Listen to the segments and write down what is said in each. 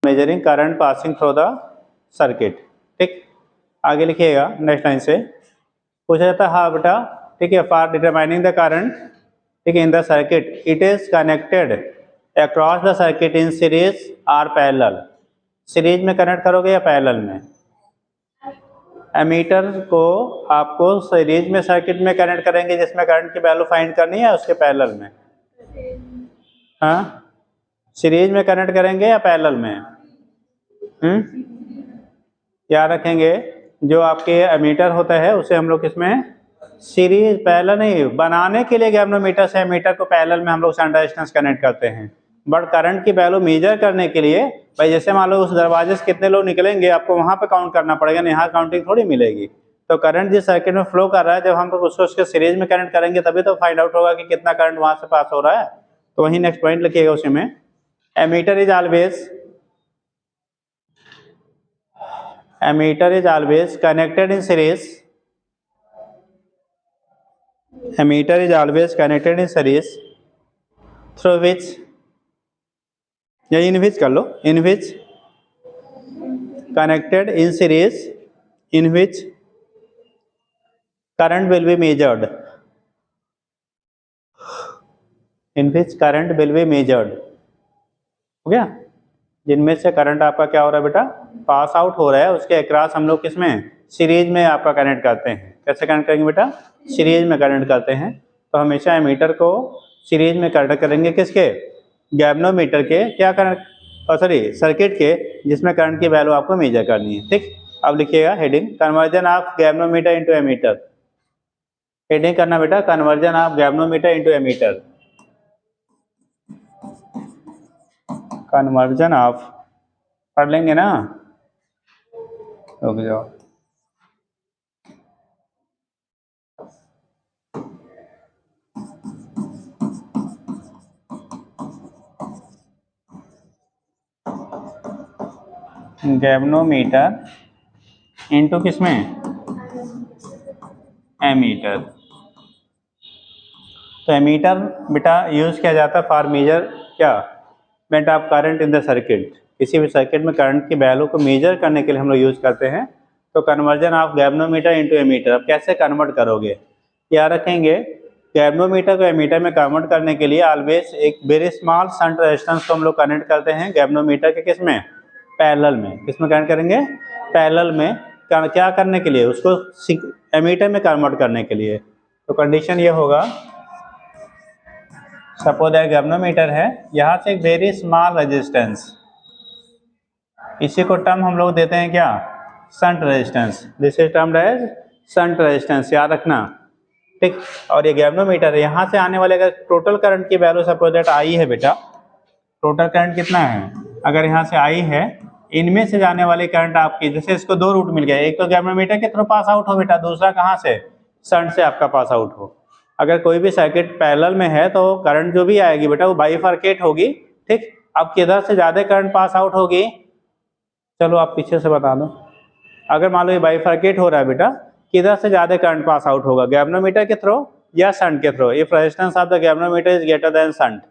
Measuring current passing through the circuit. ठीक, आगे लिखिएगा नेक्स्ट लाइन से पूछा जाता है, हाँ बेटा ठीक है, फॉर डिटरमाइनिंग द करंट ठीक है in the circuit it is connected across the circuit in series or parallel. Series में कनेक्ट करोगे या पैरेलल में? एमीटर को आपको सीरीज में सर्किट में कनेक्ट करेंगे जिसमें करंट की वैल्यू फाइंड करनी है, उसके पैरेलल में? हाँ, सीरीज में कनेक्ट करेंगे या पैरेलल में? याद रखेंगे जो आपके एमीटर होता है उसे हम लोग किसमें सीरीज, पैरेलल नहीं, बनाने के लिए गैल्वेनोमीटर से एमीटर को पैरेलल में हम लोग शंट रेजिस्टेंस कनेक्ट करते हैं। बट करंट की वैल्यू मेजर करने के लिए भाई जैसे मान लो उस दरवाजे से कितने लोग निकलेंगे आपको वहां पे काउंट करना पड़ेगा, नहीं यहाँ काउंटिंग थोड़ी मिलेगी। तो करंट जिस सर्किट में फ्लो कर रहा है जब हम उसको उसके सीरीज में कनेक्ट करेंगे तभी तो फाइंड आउट होगा कि कितना करंट वहां से पास हो रहा है। तो वही नेक्स्ट पॉइंट लिखिएगा उसी में, ammeter is always connected in series, emitter is always connected in series through which या in which कर लो, in which connected in series in which current will be measured, in which current will be measured। हो गया, जिनमें से current आपका क्या हो रहा है बेटा, पास आउट हो रहा है, उसके अक्रॉस हम लोग किसमें सीरीज में आपका कनेक्ट करते हैं। कैसे कनेक्ट करेंगे बेटा, सीरीज में कनेक्ट करते हैं। तो हमेशा एमीटर को सीरीज में कनेक्ट करेंगे किसके, गैल्वेनोमीटर के, क्या करंट सॉरी सर्किट के जिसमें करंट की वैल्यू आपको मेजर करनी है। ठीक, अब लिखिएगा heading, conversion of galvanometer into ammeter. Heading करना बेटा, conversion of galvanometer into ammeter, conversion of, पढ़ लेंगे ना, रुक जाओ, गैल्वेनोमीटर इनटू किसमें, एमीटर। तो एमीटर बेटा यूज किया जाता है फॉर मेजर क्या, मेंट of current in the circuit. किसी भी सर्किट में करंट की वैल्यू को मेजर करने के लिए हम लोग यूज करते हैं। तो conversion of galvanometer into ammeter, अब कैसे कन्वर्ट करोगे, याद रखेंगे गैल्वेनोमीटर को एमीटर में कन्वर्ट करने के लिए ऑलवेज एक वेरी स्मॉल शंट रेजिस्टेंस को हम लोग कनेक्ट करते हैं गैल्वेनोमीटर के किसमें, पैरेलल में। किसमें कनेक्ट करेंगे, पैरेलल में। क्या करने के लिए, उसको एमीटर में कन्वर्ट करने के लिए। तो कंडीशन ये होगा, सपोज एक गैल्वेनोमीटर है, यहाँ से एक वेरी स्मॉल रेजिस्टेंस, इसी को टर्म हम लोग देते हैं क्या, shunt resistance. This is termed as shunt resistance, याद रखना। ठीक, और ये गैल्वेनोमीटर है, यहाँ से आने वाले अगर टोटल करंट की वैल्यू सपोज दैट आई है बेटा, टोटल करंट कितना है, अगर यहाँ से आई है, इनमें से जाने वाले करंट आपकी, जैसे इसको दो रूट मिल गया, एक तो गैल्वेनोमीटर के थ्रू पास आउट हो बेटा, दूसरा कहाँ से, शंट से आपका पास आउट हो। अगर कोई भी सर्किट पैरेलल में है तो करंट जो भी आएगी बेटा वो बाइफरकेट होगी। ठीक, अब किधर से ज्यादा करंट पास आउट होगी, चलो आप पीछे से बता दो। अगर मान लो ये बाइफरकेट हो रहा है बेटा, किधर से ज्यादा करंट पास आउट होगा, गैल्वेनोमीटर के थ्रू या शंट के through. If resistance of the galvanometer is greater than shunt,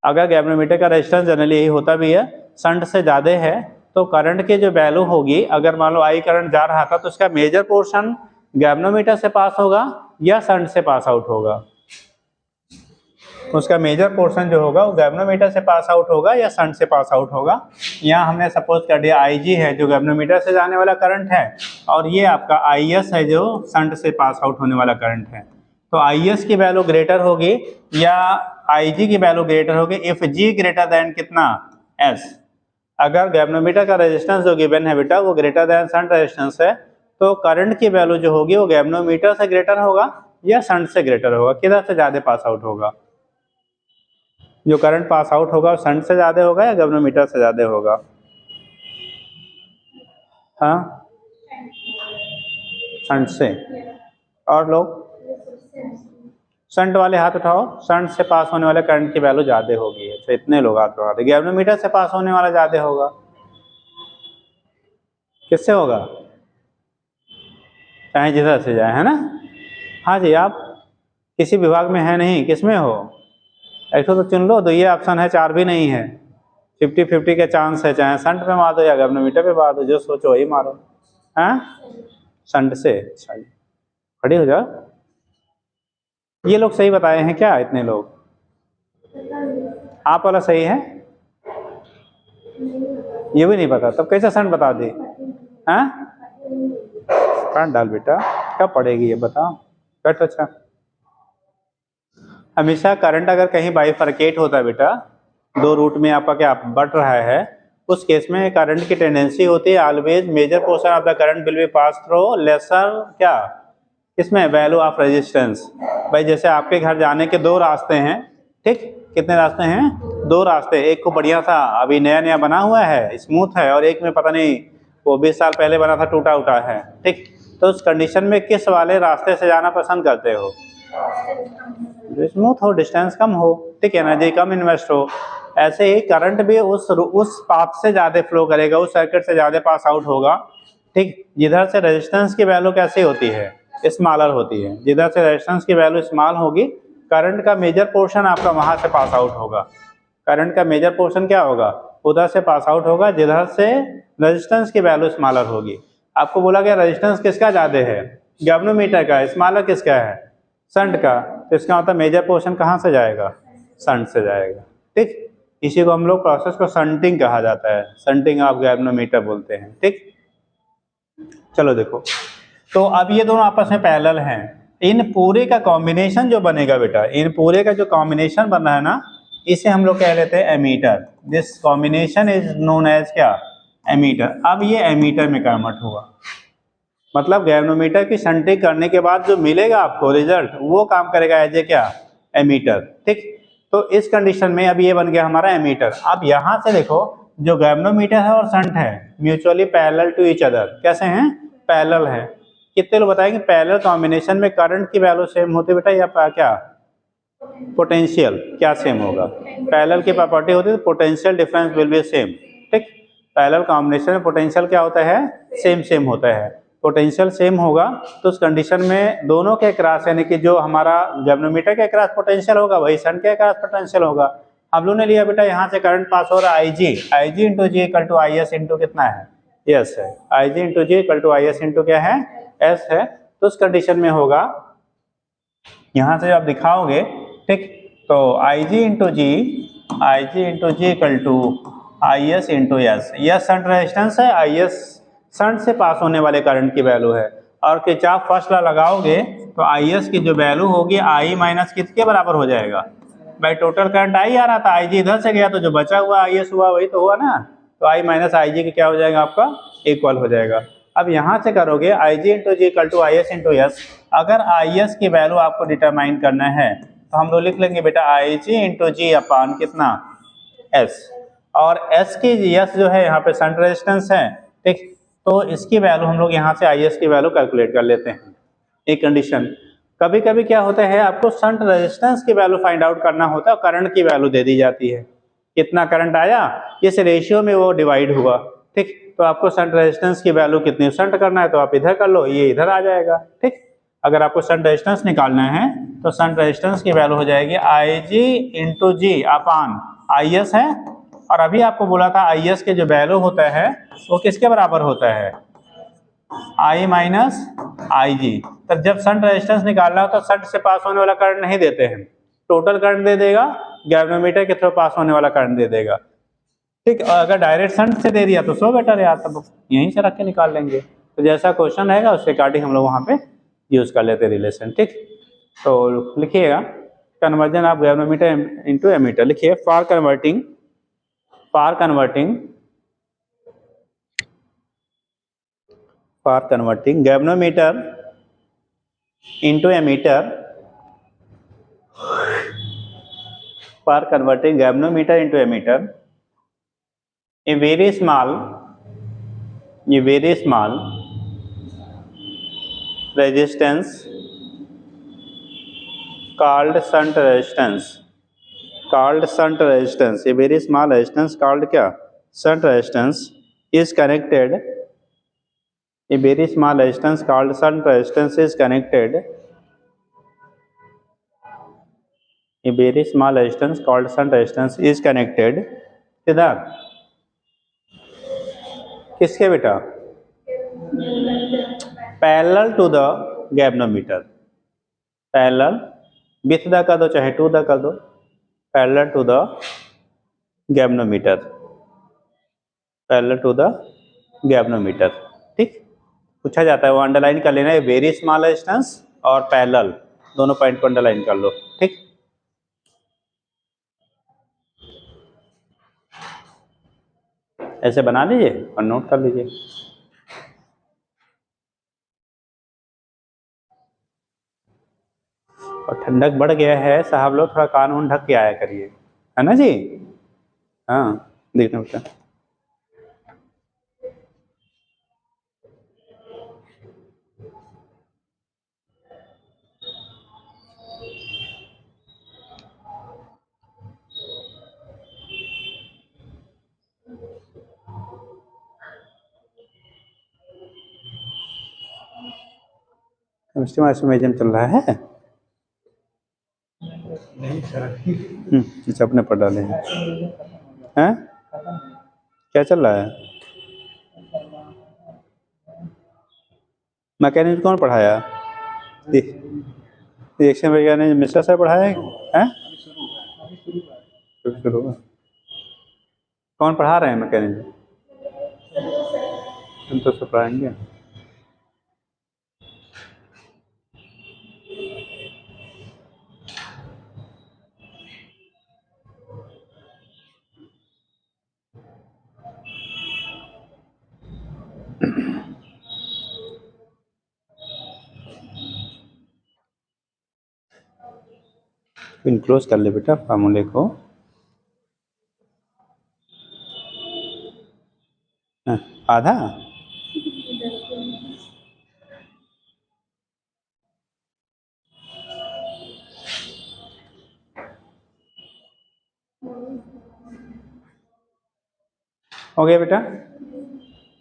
अगर गैल्वेनोमीटर का रेजिस्टेंस जनरली यही होता भी है, शंट से ज्यादा है, तो करंट की जो वैल्यू होगी, अगर मान लो आई करंट जा रहा था तो उसका मेजर पोर्शन गैल्वेनोमीटर से पास होगा या शंट से पास आउट होगा। उसका मेजर पोर्शन जो होगा वो गैल्वेनोमीटर से पास आउट होगा या शंट से पास आउट होगा। यहाँ हमने सपोज कर दिया IG है जो गैल्वेनोमीटर से जाने वाला करंट है, और ये आपका IS है जो शंट से पास आउट होने वाला करंट है। तो IS की वैल्यू ग्रेटर होगी या IG की वैल्यू ग्रेटर होगी इफ G ग्रेटर देन कितना, S। अगर गैल्वेनोमीटर का रेजिस्टेंस जो गिवन है बेटा वो ग्रेटर देन शंट रेजिस्टेंस है, तो करंट की वैल्यू जो होगी वो गैल्वेनोमीटर से ग्रेटर होगा या शंट से ग्रेटर होगा, किधर से ज्यादा पास आउट होगा। जो करंट पास आउट होगा वो शंट से ज्यादा होगा या गैल्वेनोमीटर से ज्यादा होगा। हाँ, शंट से। और लोग शंट वाले हाथ उठाओ, शंट से पास होने वाले करंट की वैल्यू ज्यादा होगी। तो इतने लोग हाथ उठा दे, गैल्वेनोमीटर से पास होने वाला ज्यादा होगा, किससे होगा, चाहे जिधर से जाए, है ना। हाँ जी, आप किसी विभाग में है नहीं, किसमें हो, एक तो चुन लो, तो ये ऑप्शन है, चार भी नहीं है, 50-50 के चांस है, चाहे शंट पे मार दो या गैल्वेनोमीटर पे मार दो, जो सोचो वही मारो। हाँ, शंट से। अच्छा, खड़ी हो जाओ। ये लोग सही बताए हैं क्या? इतने लोग आप वाला सही है? ये भी नहीं पता, तब कैसे शंट बता दी? हाँ, करंट डाल बेटा, क्या पड़ेगी ये बताओ। कट। अच्छा, हमेशा करंट अगर कहीं बाइफरकेट होता है बेटा, दो रूट में आपका क्या बट रहा है, उस केस में करंट की टेंडेंसी होती है always major portion of the current will be pass through lesser क्या, इसमें वैल्यू ऑफ रेजिस्टेंस। भाई जैसे आपके घर जाने के दो रास्ते हैं, ठीक, कितने रास्ते हैं? दो रास्ते, एक को बढ़िया था अभी नया नया बना हुआ है स्मूथ है, और एक में पता नहीं वो 20 साल पहले बना था टूटा उटा है, ठीक। तो उस कंडीशन में किस वाले रास्ते से जाना पसंद करते हो? जो स्मूथ हो, डिस्टेंस कम हो, ठीक, एनर्जी कम इन्वेस्ट हो। ऐसे ही करंट भी उस पाथ से ज़्यादा फ्लो करेगा, उस सर्किट से ज़्यादा पास आउट होगा, ठीक, जिधर से रेजिस्टेंस की वैल्यू कैसी होती है? स्मॉलर होती है। जिधर से रेजिस्टेंस की वैल्यू स्मॉल होगी, करंट का मेजर पोर्शन आपका वहां से पास आउट होगा। करंट का मेजर पोर्शन क्या होगा? उधर से पास आउट होगा जिधर से रेजिस्टेंस की वैल्यू स्मॉलर होगी। आपको बोला गया रेजिस्टेंस किसका ज़्यादा है? गैल्वेनोमीटर का। स्मॉलर किसका है? शंट का। तो इसका मतलब मेजर पोर्शन कहाँ से जाएगा? शंट से जाएगा, ठीक। इसी को हम लोग प्रोसेस को शंटिंग कहा जाता है, शंटिंग ऑफ गैल्वेनोमीटर बोलते हैं, ठीक। चलो देखो, तो अब ये दोनों आपस में पैरेलल हैं। इन पूरे का कॉम्बिनेशन जो बनेगा बेटा, इन पूरे का जो कॉम्बिनेशन बन रहा है ना, इसे हम लोग कह लेते हैं ammeter. This combination is known as क्या? एमीटर। अब ये एमीटर में कन्वर्ट हुआ, मतलब गैल्वेनोमीटर की शंटिंग करने के बाद जो मिलेगा आपको रिजल्ट, वो काम करेगा एज ए क्या? एमीटर, ठीक। तो इस कंडीशन में अब ये बन गया हमारा एमीटर। अब यहाँ से देखो, जो गैल्वेनोमीटर है और शंट है mutually parallel to each other. कैसे हैं? पैरेलल है। कितने लोग बताएंगे पैरेलल कॉम्बिनेशन में करंट की वैल्यू सेम होती है बेटा, या क्या पोटेंशियल क्या सेम होगा? पैरेलल की प्रॉपर्टी होती है potential difference will be same, ठीक। पैरेलल कॉम्बिनेशन में पोटेंशियल क्या होता है? सेम होता है। पोटेंशियल सेम होगा तो उस कंडीशन में दोनों के क्रॉस, यानी कि जो हमारा गैल्वेनोमीटर के क्रॉस पोटेंशियल होगा वही शंट के क्रॉस पोटेंशियल होगा। हम लोग ने लिया बेटा यहाँ से करंट पास हो रहा है IG into G equal to I S into कितना है? यस है। IG into G equal to I S into क्या है? एस है। तो उस कंडीशन में होगा, यहाँ से आप दिखाओगे, ठीक, तो IG into G equal to I S into S. Yes shunt resistance है, आई एस शंट से पास होने वाले करंट की वैल्यू है। और किरचॉफ फर्स्ट लॉ लगाओगे तो आई एस की जो वैल्यू होगी आई माइनस किसके बराबर हो जाएगा? भाई टोटल करंट आई आ रहा था, IG इधर से गया तो जो बचा हुआ आई एस हुआ वही तो हुआ ना, तो आई माइनस आई जी की क्या हो जाएगा आपका? इक्वल हो जाएगा। अब यहाँ से करोगे IG into G equal to I S into S. अगर आई एस की वैल्यू आपको डिटरमाइन करना है तो हम लोग लिख लेंगे बेटा IG इंटू जी अपान कितना? एस। और एस की एस जो है यहाँ पे शंट रेजिस्टेंस है, ठीक, तो इसकी वैल्यू हम लोग यहाँ से आई एस की वैल्यू कैलकुलेट कर लेते हैं। एक कंडीशन, कभी कभी क्या होता है आपको शंट रेजिस्टेंस की वैल्यू फाइंड आउट करना होता है, करंट की वैल्यू दे दी जाती है, कितना करंट आया इस रेशियो में वो डिवाइड हुआ, ठीक। तो आपको शंट रेजिस्टेंस की वैल्यू कितनी शंट करना है तो आप इधर कर लो, ये इधर आ जाएगा, ठीक। अगर आपको शंट रेजिस्टेंस निकालना है तो शंट रेजिस्टेंस की वैल्यू हो जाएगी आई जी into ji upon I S है। और अभी आपको बोला था आई एस के जो वैल्यू होता है वो किसके बराबर होता है? आई माइनस आई जी। तब जब शंट रेजिस्टेंस निकालना हो तो शंट से पास होने वाला करंट नहीं देते हैं, टोटल करंट दे देगा, गैल्वेनोमीटर के थ्रू पास होने वाला करंट दे देगा, ठीक। और अगर डायरेक्ट शंट से दे दिया तो सो बेटर यार, तब यहीं से रख के निकाल लेंगे। तो जैसा क्वेश्चन रहेगा उसके अकॉर्डिंग हम लोग वहाँ पे यूज कर लेते रिलेशन, ठीक। तो लिखिएगा conversion of galvanometer into ammeter, लिखिए for converting galvanometer into ammeter, for converting galvanometer into ammeter, a very small resistance called shunt resistance, a very small resistance called क्या? Shunt resistance is connected, a very small resistance called shunt resistance is connected, a very small resistance called shunt resistance is connected Siddharth किसके बेटा? Parallel to the galvanometer, parallel with the कर दो चाहे to the कर दो, parallel to the galvanometer, parallel to the galvanometer. ठीक, पूछा जाता है वो अंडरलाइन कर लेना है, वेरी स्मॉल रेजिस्टेंस और पैरेलल दोनों पॉइंट को अंडरलाइन कर लो। ठीक, ऐसे बना लीजिए और नोट कर लीजिए। और ठंडक बढ़ गया है साहब लोग, थोड़ा कान उन ढक के आया करिए, है ना जी? हाँ देखना बेटा। केमिस्ट्री में चल रहा है। अच्छा अपने पढ़ डाले हैं, क्या चल रहा है? मैकेनिज्म कौन पढ़ाया? रिएक्शन वैज्ञानिक मिश्रा सर पढ़ाया है? शुरू होगा। कौन पढ़ा रहे हैं मैकेनिज्म? हम तो सब पढ़ाएंगे। इनक्लोज कर ले बेटा फार्मूले को। आधा हो गया बेटा।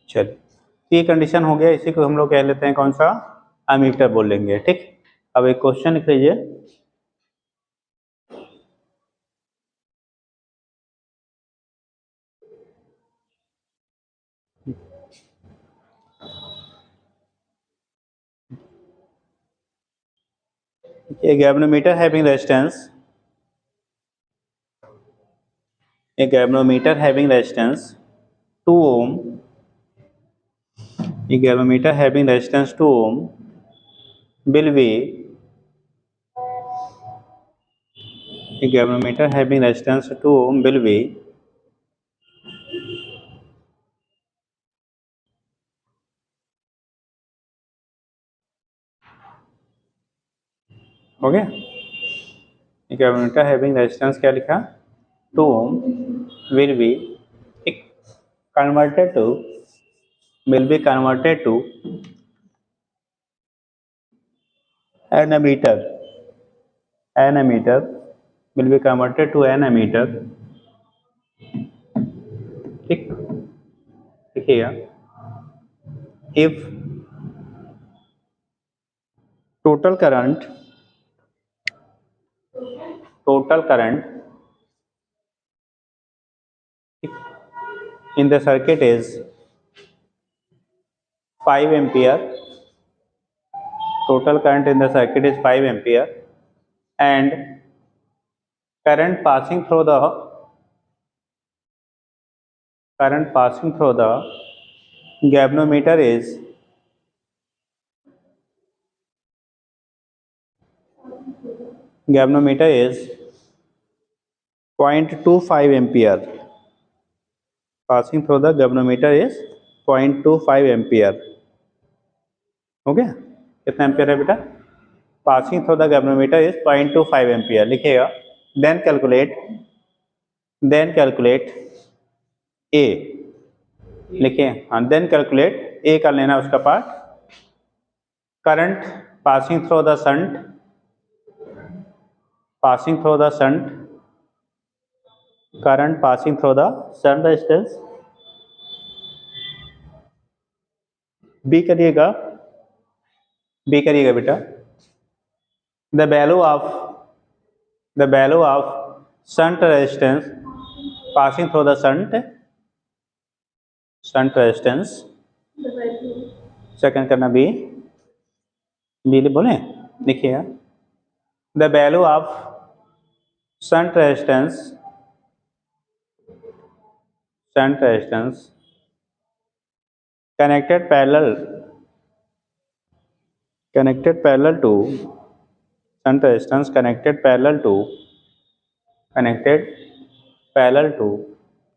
चलिए ये कंडीशन हो गया, इसी को हम लोग कह लेते हैं कौन सा? एमीटर बोल लेंगे। ठीक, अब एक क्वेश्चन लिख लीजिए। A galvanometer having resistance, a galvanometer having resistance 2 ohm, a galvanometer having resistance 2 ohm will be, a galvanometer having resistance 2 ohm will be हो गया। a galvanometer having resistance क्या लिखा? 2 ohm will be converted to an ammeter, an ammeter will be converted to an ammeter। ठीक, देखिएगा, if total current in the circuit is 5 ampere, total current in the circuit is 5 ampere, and current passing through the galvanometer is 0.25 ampere, passing through the galvanometer is 0.25 ampere। हो गया? कितना ampere है बेटा? Passing through the galvanometer is 0.25 ampere लिखिएगा। Then calculate A लिखिए, हाँ then calculate A कर लेना उसका part. Current passing through the shunt, current passing through the shunt resistance। B करिएगा बेटा। the value of shunt resistance passing through the shunt resistance. Second करना B बोले, देखिएगा the value of shunt resistance connected parallel to shunt resistance connected parallel to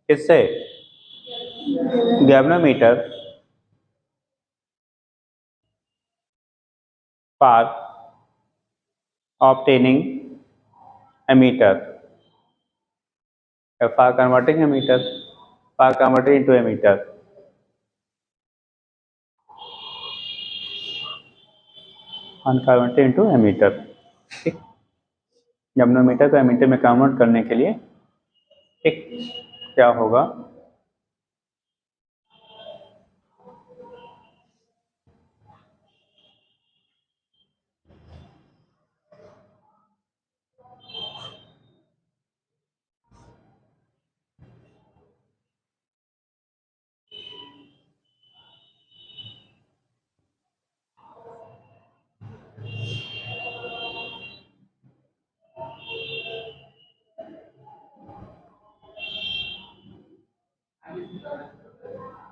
किससे, galvanometer for obtaining ammeter, for converting ammeter, for converting into ammeter. Convert into ammeter, ठीक, galvanometer को ammeter में convert करने के लिए, ठीक, क्या होगा,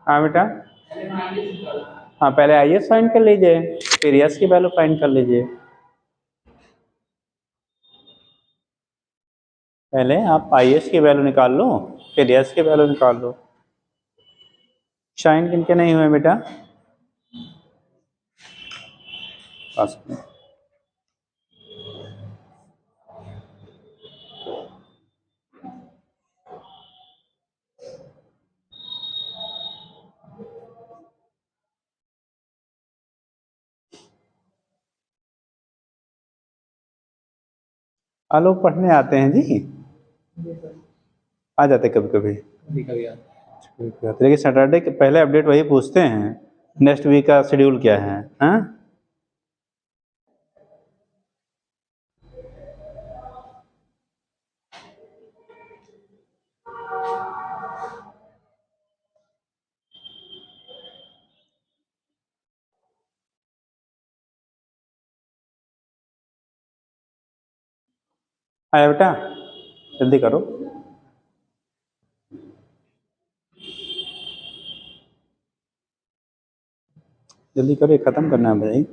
हाँ बेटा, हाँ पहले आई एस फाइंड कर लीजिए, फिर एस की वैल्यू फाइंड कर लीजिए। पहले आप आई एस की वैल्यू निकाल लो, फिर एस की वैल्यू निकाल लो। शाइन किनके नहीं हुए बेटा, पास में लोग पढ़ने आते हैं जी, आ जाते कभी कभी, लेकिन सैटरडे के पहले अपडेट वही पूछते हैं, नेक्स्ट वीक का शेड्यूल क्या है। हाँ आया बेटा, जल्दी करो, जल्दी करो, ये खत्म करना है भाई।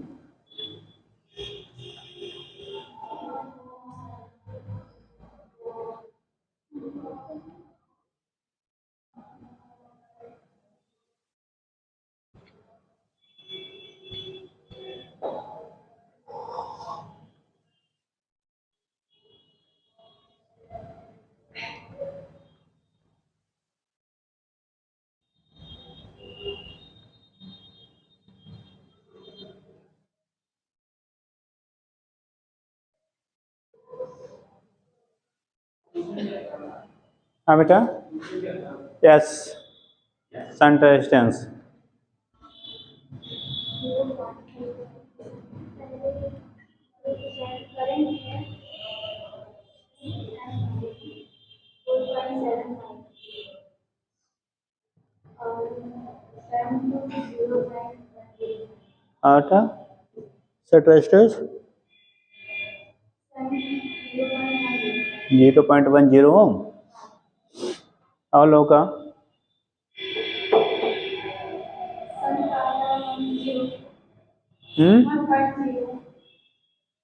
हाँ बेटा, यस, शंट रेजिस्टेंस, आटा शंट रेजिस्टेंस 0.10 ओम, और लोगों का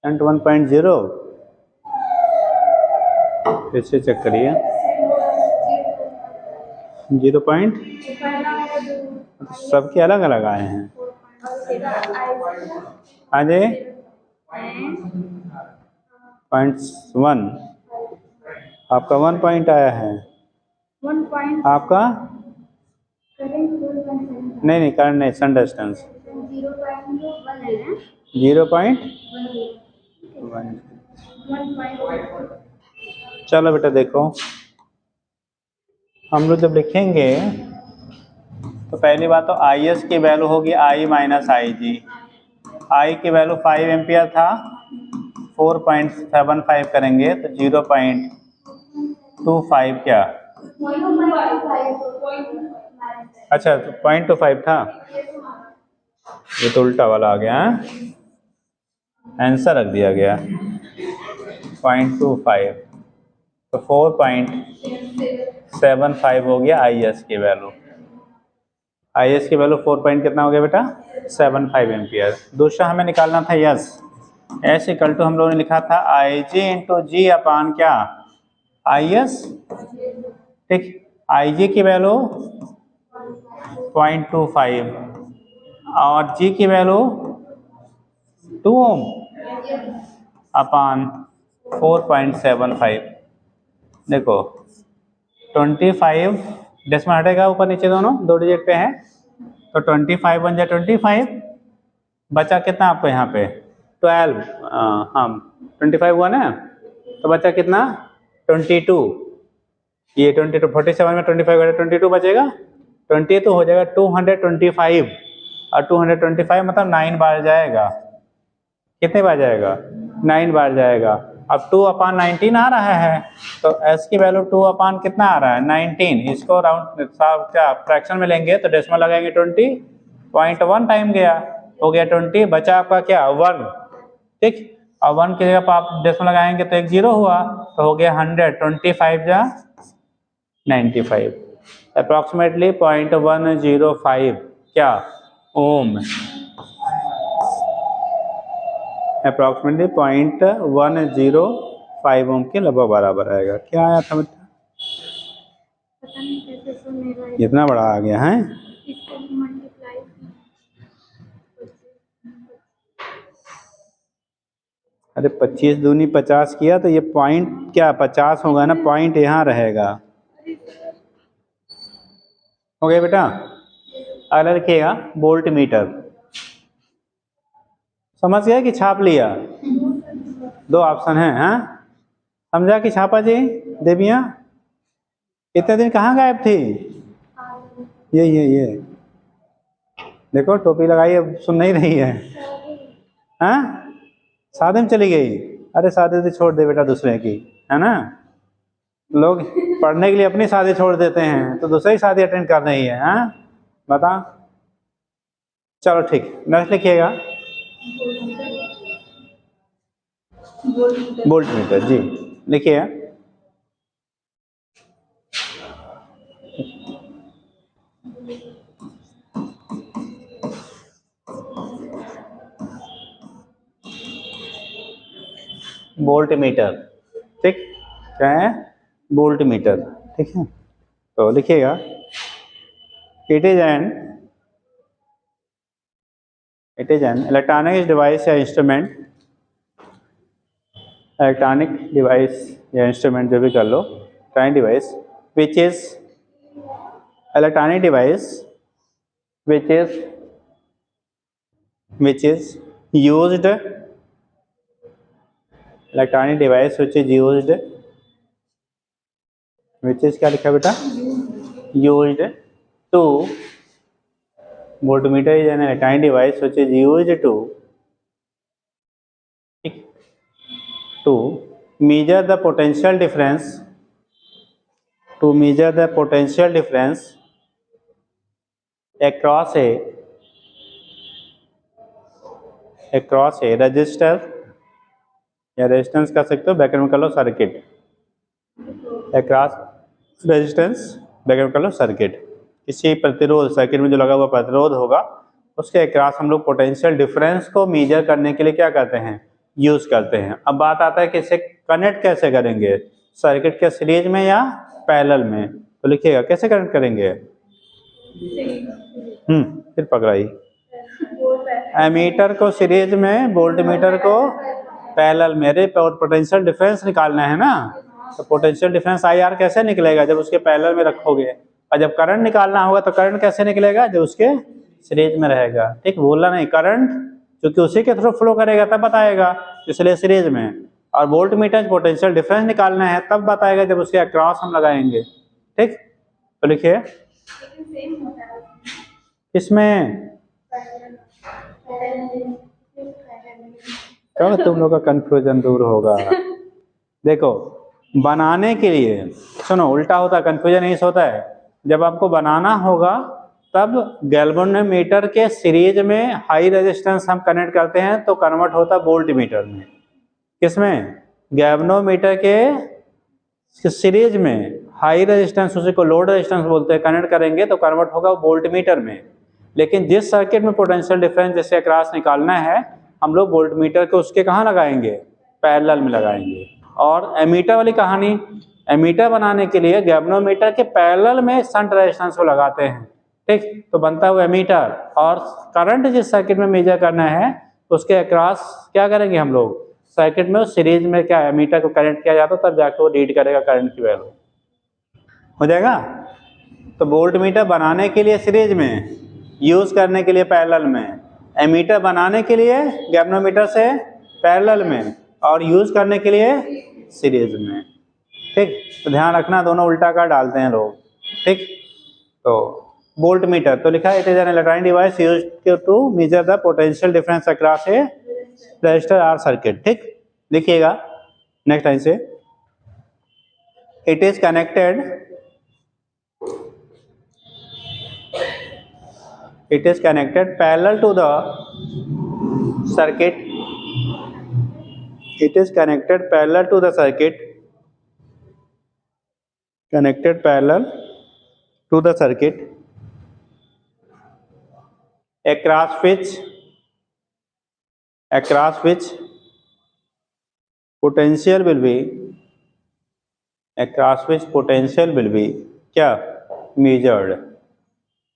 1.0, फिर से चेक करिए, 0. सबके अलग अलग आए हैं, अजय 0.1, आपका 1 पॉइंट आया है, आपका नहीं करंट नहीं, शंट रेजिस्टेंस 0.1। चलो बेटा देखो, हम लोग जब लिखेंगे तो पहली बात तो आई एस की वैल्यू होगी आई माइनस आई जी, आई की वैल्यू 5 एम्पियर था, 4.75 करेंगे तो 0.25 क्या अच्छा तो 0.25 था, ये तो उल्टा वाला आ गया है, आंसर रख दिया गया 0.25, तो 4.75 हो गया आई एस की वैल्यू। आई एस की वैल्यू 4 पॉइंट कितना हो गया बेटा 75 एम्पियर। दूसरा हमें निकालना था यस, एस इक्वल टू हम लोगों ने लिखा था आई जी इंटू जी अपान क्या आई एस, ठीक, आई जी की वैल्यू 0.25 और जी की वैल्यू 2 ओम अपान 4.75। देखो 25 डेसिमल हटेगा ऊपर नीचे दोनों दो डिजिट पे है, तो 25 बन जाए 25, बचा कितना आपको यहाँ पे 12, हाँ 25 हुआ ना, तो बचा कितना 22, ये 22 47 में 25 22 बचेगा, 22 हो जाएगा 225 और 225 मतलब 9 बार जाएगा, कितने बार जाएगा 9 बार जाएगा। अब 2 अपान 19 आ रहा है, तो s की वैल्यू 2 अपान कितना आ रहा है 19, इसको राउंड क्या फ्रैक्शन में लेंगे तो डेसिमल लगाएंगे 20.1 टाइम गया, हो गया 20, बचा आपका क्या 1, ठीक, और 1 की जगह पर आप डेसिमल लगाएंगे तो एक 0 हुआ, तो हो गया 100, 25 जा 95, अप्रॉक्सीमेटली 0.105 क्या ओम, अप्रॉक्सीमेटली 0.105 ओम के लगभग बराबर आएगा। क्या आया था बेटा, इतना बड़ा आ गया है, अरे 25 दूनी 50 किया तो ये पॉइंट क्या 50 होगा ना, पॉइंट यहाँ रहेगा, हो गया बेटा। अगला लिखिएगा वोल्ट मीटर, समझ गया कि छाप लिया, दो ऑप्शन है, हाँ समझा कि छापा जी देविया, इतने दिन कहाँ गायब थी, ये देखो टोपी लगाई अब सुन नहीं रही है, हाँ शादी में चली गई, अरे शादी तो छोड़ दे बेटा दूसरे की, है ना, लोग पढ़ने के लिए अपनी शादी छोड़ देते हैं तो दूसरी शादी अटेंड कर रही है, हाँ बता, चलो ठीक नेक्स्ट लिखिएगा वोल्ट मीटर जी, लिखिए वोल्ट मीटर, ठीक, क्या है वोल्ट मीटर, ठीक है, तो लिखिएगा it is an electronic device या इंस्ट्रूमेंट, इलेक्ट्रॉनिक डिवाइस या इंस्ट्रूमेंट जो भी कर लो, electronic device which is electronic device which is used, electronic device which is used, which is क्या लिखा बेटा used to, voltmeter is an electronic device which is used to measure the potential difference, to measure the potential difference across a resistor या resistance कर सकते हो, background में कर लो circuit, across resistance background कर लो सर्किट, किसी प्रतिरोध सर्किट में जो लगा हुआ प्रतिरोध होगा उसके अक्रॉस हम लोग पोटेंशियल डिफरेंस को मेजर करने के लिए क्या करते हैं यूज करते हैं। अब बात आता है कि इसे कनेक्ट कैसे करेंगे, सर्किट के सीरीज में या पैरेलल में, तो लिखिएगा कैसे कनेक्ट करेंगे, फिर पकड़ाई, एमीटर को सीरीज में वोल्ट मीटर को पैरेलल में, अरे पोटेंशियल डिफरेंस निकालना है ना, तो पोटेंशियल डिफरेंस आई आर कैसे निकलेगा जब उसके पैरेलल में रखोगे, और जब करंट निकालना होगा तो करंट कैसे निकलेगा जब उसके सीरीज में रहेगा, ठीक, बोलना नहीं, करंट क्योंकि उसी के थ्रू फ्लो करेगा तब बताएगा, इसलिए सीरीज में, और वोल्ट मीटर पोटेंशियल डिफरेंस निकालना है तब बताएगा जब उसके अक्रॉस हम लगाएंगे, ठीक, तो लिखिए इसमें कब तुम लोग का कंफ्यूजन दूर होगा। देखो बनाने के लिए, सुनो उल्टा होता है, कन्फ्यूजन इस होता है, जब आपको बनाना होगा तब गैल्वेनोमीटर के सीरीज में हाई रेजिस्टेंस हम कनेक्ट करते हैं तो कन्वर्ट होता है वोल्ट मीटर में। किसमें? गैल्वेनोमीटर के सीरीज में हाई रेजिस्टेंस, उसी को लोड रेजिस्टेंस बोलते हैं, कनेक्ट करेंगे तो कन्वर्ट होगा वोल्ट मीटर में। लेकिन जिस सर्किट में पोटेंशियल डिफरेंस जैसे अक्रॉस निकालना है, हम लोग वोल्ट मीटर को उसके कहाँ लगाएंगे? पैरेलल में लगाएंगे। और एमीटर वाली कहानी, एमीटर बनाने के लिए गैल्वेनोमीटर के पैरेलल में शंट रेजिस्टेंस को लगाते हैं, ठीक, तो बनता हुआ एमीटर। और करंट जिस सर्किट में मेजर करना है उसके अक्रॉस क्या करेंगे हम लोग? सर्किट में सीरीज में क्या एमीटर को कनेक्ट किया जाता है, तब जाके वो रीड करेगा करंट की वैल्यू, हो जाएगा। तो वोल्ट मीटर बनाने के लिए सीरीज में, यूज करने के लिए पैरेलल में, एमीटर बनाने के लिए गैल्वेनोमीटर से पैरेलल में, और यूज करने के लिए सीरीज में, ठीक। तो ध्यान रखना, दोनों उल्टा कर डालते हैं लोग, ठीक। तो वोल्ट मीटर तो लिखा है, it is an electronic device used to measure the potential difference across a register or circuit, ठीक। देखिएगा नेक्स्ट लाइन से, it is connected, it is connected parallel to the circuit, it is connected parallel to the circuit, connected parallel to the circuit across which potential will be, across which potential will be क्या measured,